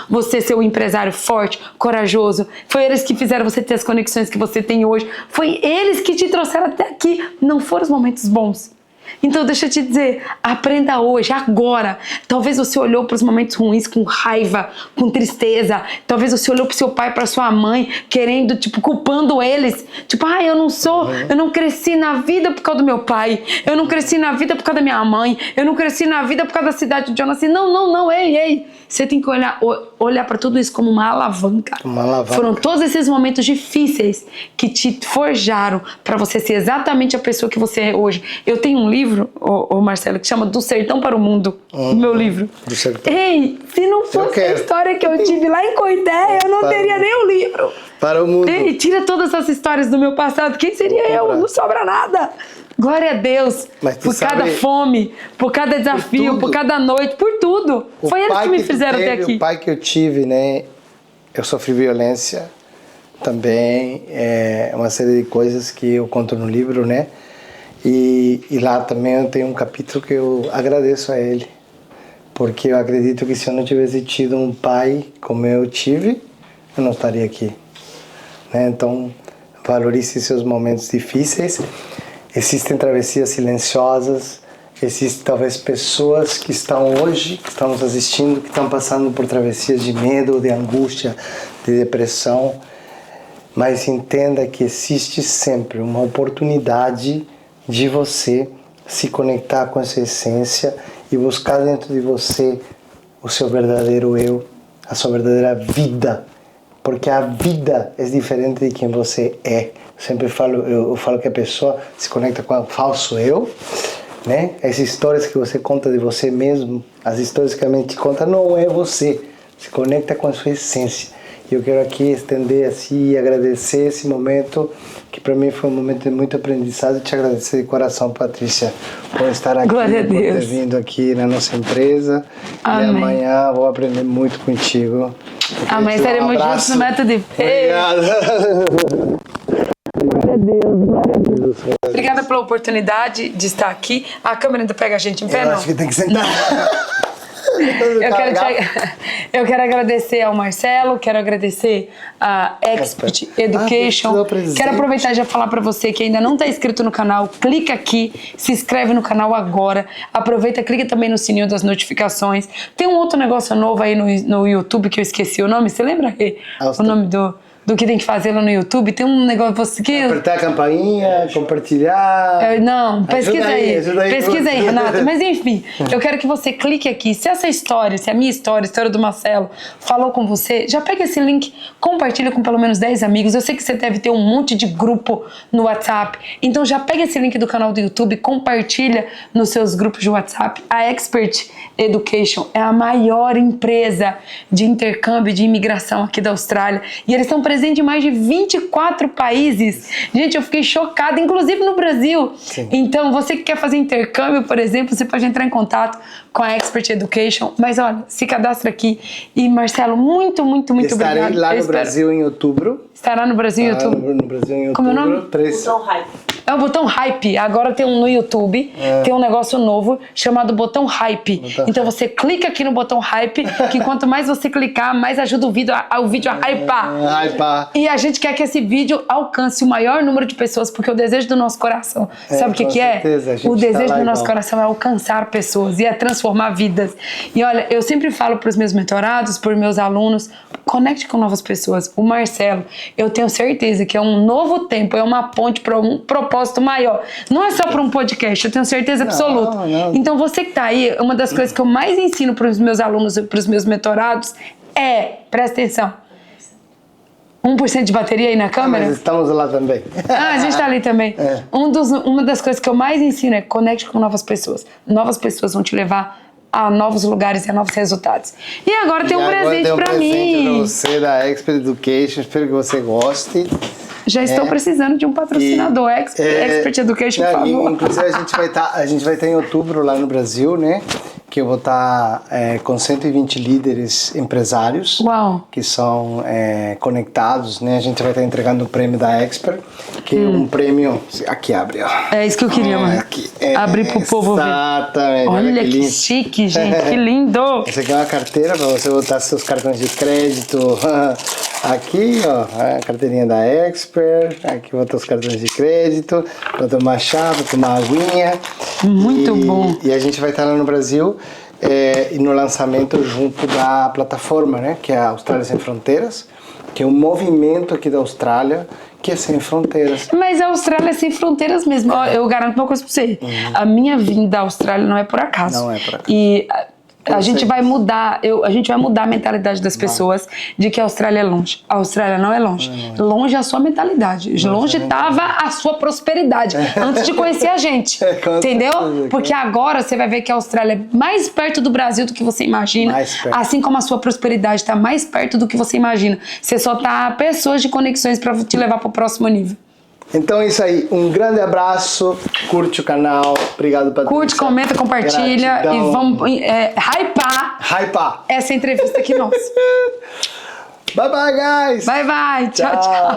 você ser um empresário forte, corajoso. Foi eles que fizeram você ter as conexões que você tem hoje. Foi eles que te trouxeram até aqui. Não foram os momentos bons. Então deixa eu te dizer, aprenda hoje, agora. Talvez você olhou para os momentos ruins com raiva, com tristeza. Talvez você olhou para seu pai, para sua mãe, querendo, tipo, culpando eles. Tipo, eu não cresci na vida por causa do meu pai. Eu não cresci na vida por causa da minha mãe. Eu não cresci na vida por causa da cidade de Jonas. Não, ei. Você tem que olhar para tudo isso como uma alavanca. Foram todos esses momentos difíceis que te forjaram para você ser exatamente a pessoa que você é hoje. Eu tenho um livro, Marcelo, que chama Do Sertão para o Mundo. Meu livro. Do Sertão. Ei, se não fosse a história que eu tive lá em Coité, eu não teria nem o livro. Para o mundo. Ei, tira todas essas histórias do meu passado. Quem seria eu? Não sobra nada. Glória a Deus por cada fome, por cada desafio, por cada noite, por tudo. Foi eles que me fizeram até aqui. O pai que eu tive, né? Eu sofri violência também, uma série de coisas que eu conto no livro, né? E lá também eu tenho um capítulo que eu agradeço a ele, porque eu acredito que se eu não tivesse tido um pai como eu tive, eu não estaria aqui, né? Então, valorize seus momentos difíceis. Existem travessias silenciosas, existem talvez pessoas que estão hoje, que estão nos assistindo, que estão passando por travessias de medo, de angústia, de depressão, mas entenda que existe sempre uma oportunidade de você se conectar com essa essência e buscar dentro de você o seu verdadeiro eu, a sua verdadeira vida, porque a vida é diferente de quem você é. Eu falo que a pessoa se conecta com o falso eu, né? As histórias que você conta de você mesmo, as histórias que a mente conta, não é você. Se conecta com a sua essência. E eu quero aqui estender assim e agradecer esse momento, que para mim foi um momento de muito aprendizado, e te agradecer de coração, Patrícia, por estar aqui, Glória a por Deus. ter vindo aqui na nossa empresa. Amém. E amanhã vou aprender muito contigo. Amanhã estaremos juntos no Método de Fé. Obrigado. Glória a Deus. Obrigada pela oportunidade de estar aqui. A câmera ainda pega a gente em pé, não? Acho que tem que sentar. Eu quero agradecer ao Marcelo, quero agradecer a Expert Education. Quero aproveitar e já falar para você que ainda não está inscrito no canal, clica aqui, se inscreve no canal agora. Aproveita, clica também no sininho das notificações. Tem um outro negócio novo aí no YouTube que eu esqueci o nome. Você lembra, Rê? O nome do que tem que fazer lá no YouTube? Tem um negócio que... Apertar a campainha, compartilhar... Não, pesquisa aí. Pesquisa aí, Renata. Mas enfim, eu quero que você clique aqui. Se essa história, se a minha história, a história do Marcelo, falou com você, já pega esse link, compartilha com pelo menos 10 amigos. Eu sei que você deve ter um monte de grupo no WhatsApp. Então já pega esse link do canal do YouTube, compartilha nos seus grupos de WhatsApp. A Expert Education é a maior empresa de intercâmbio de imigração aqui da Austrália. E eles estão presentes em mais de 24 países. Gente, eu fiquei chocada, inclusive no Brasil. Sim. Então, você que quer fazer intercâmbio, por exemplo, você pode entrar em contato com a Expert Education. Mas olha, se cadastra aqui. E Marcelo, muito obrigado. Estarei lá no Brasil em outubro. Estará no Brasil em outubro? No Brasil em outubro. Como é o nome? Botão Hype. É o Botão Hype. Agora tem um no YouTube, tem um negócio novo chamado Botão Hype. Então você clica aqui no Botão Hype, que quanto mais você clicar, mais ajuda o vídeo a hypar. E a gente quer que esse vídeo alcance o maior número de pessoas, porque o desejo do nosso coração, sabe o que é? O desejo do nosso coração é alcançar pessoas e é transformar vidas. E olha, eu sempre falo para os meus mentorados, para os meus alunos, conecte com novas pessoas. O Marcelo, eu tenho certeza que é um novo tempo, é uma ponte para um propósito maior. Não é só para um podcast, eu tenho certeza absoluta. Então você que tá aí, uma das coisas que eu mais ensino para os meus alunos e para os meus mentorados é, presta atenção, 1% de bateria aí na câmera? Mas estamos lá também. A gente tá ali também. Uma das coisas que eu mais ensino é conecte com novas pessoas. Novas pessoas vão te levar a novos lugares e a novos resultados. E agora tem um presente pra mim. Tem um presente pra você da Expert Education. Espero que você goste. Já estou precisando de um patrocinador. Expert Education, por favor. Inclusive a gente vai estar em outubro lá no Brasil, né? Que eu vou estar com 120 líderes empresários. Uau. Que são conectados, né? A gente vai estar entregando o prêmio da Expert, que é um prêmio... Aqui abre, ó. É isso que eu queria, mano. Abrir pro povo ver. Exatamente. Olha que chique, gente. Que lindo. Essa aqui é uma carteira para você botar seus cartões de crédito. Aqui, ó, a carteirinha da Expert. Aqui botar os cartões de crédito, para tomar chá, para tomar aguinha. Muito bom. E a gente vai estar lá no Brasil e no lançamento junto da plataforma, né? Que é a Austrália Sem Fronteiras, que é um movimento aqui da Austrália que é sem fronteiras. Mas a Austrália é sem fronteiras mesmo. Eu garanto uma coisa pra você. A minha vinda à Austrália não é por acaso. Não é por acaso. E a gente vai mudar, a gente vai mudar a mentalidade das pessoas de que a Austrália é longe. A Austrália não é longe. Longe é a sua mentalidade. Longe estava a sua prosperidade antes de conhecer a gente. Entendeu? Porque agora você vai ver que a Austrália é mais perto do Brasil do que você imagina. Assim como a sua prosperidade está mais perto do que você imagina. Você só tá pessoas de conexões para te levar para o próximo nível. Então é isso aí, um grande abraço, curte o canal, obrigado Patrícia. Curte, comenta, compartilha. Gratidão. E vamos hypar essa entrevista aqui nossa. Bye bye, guys. Bye bye, tchau.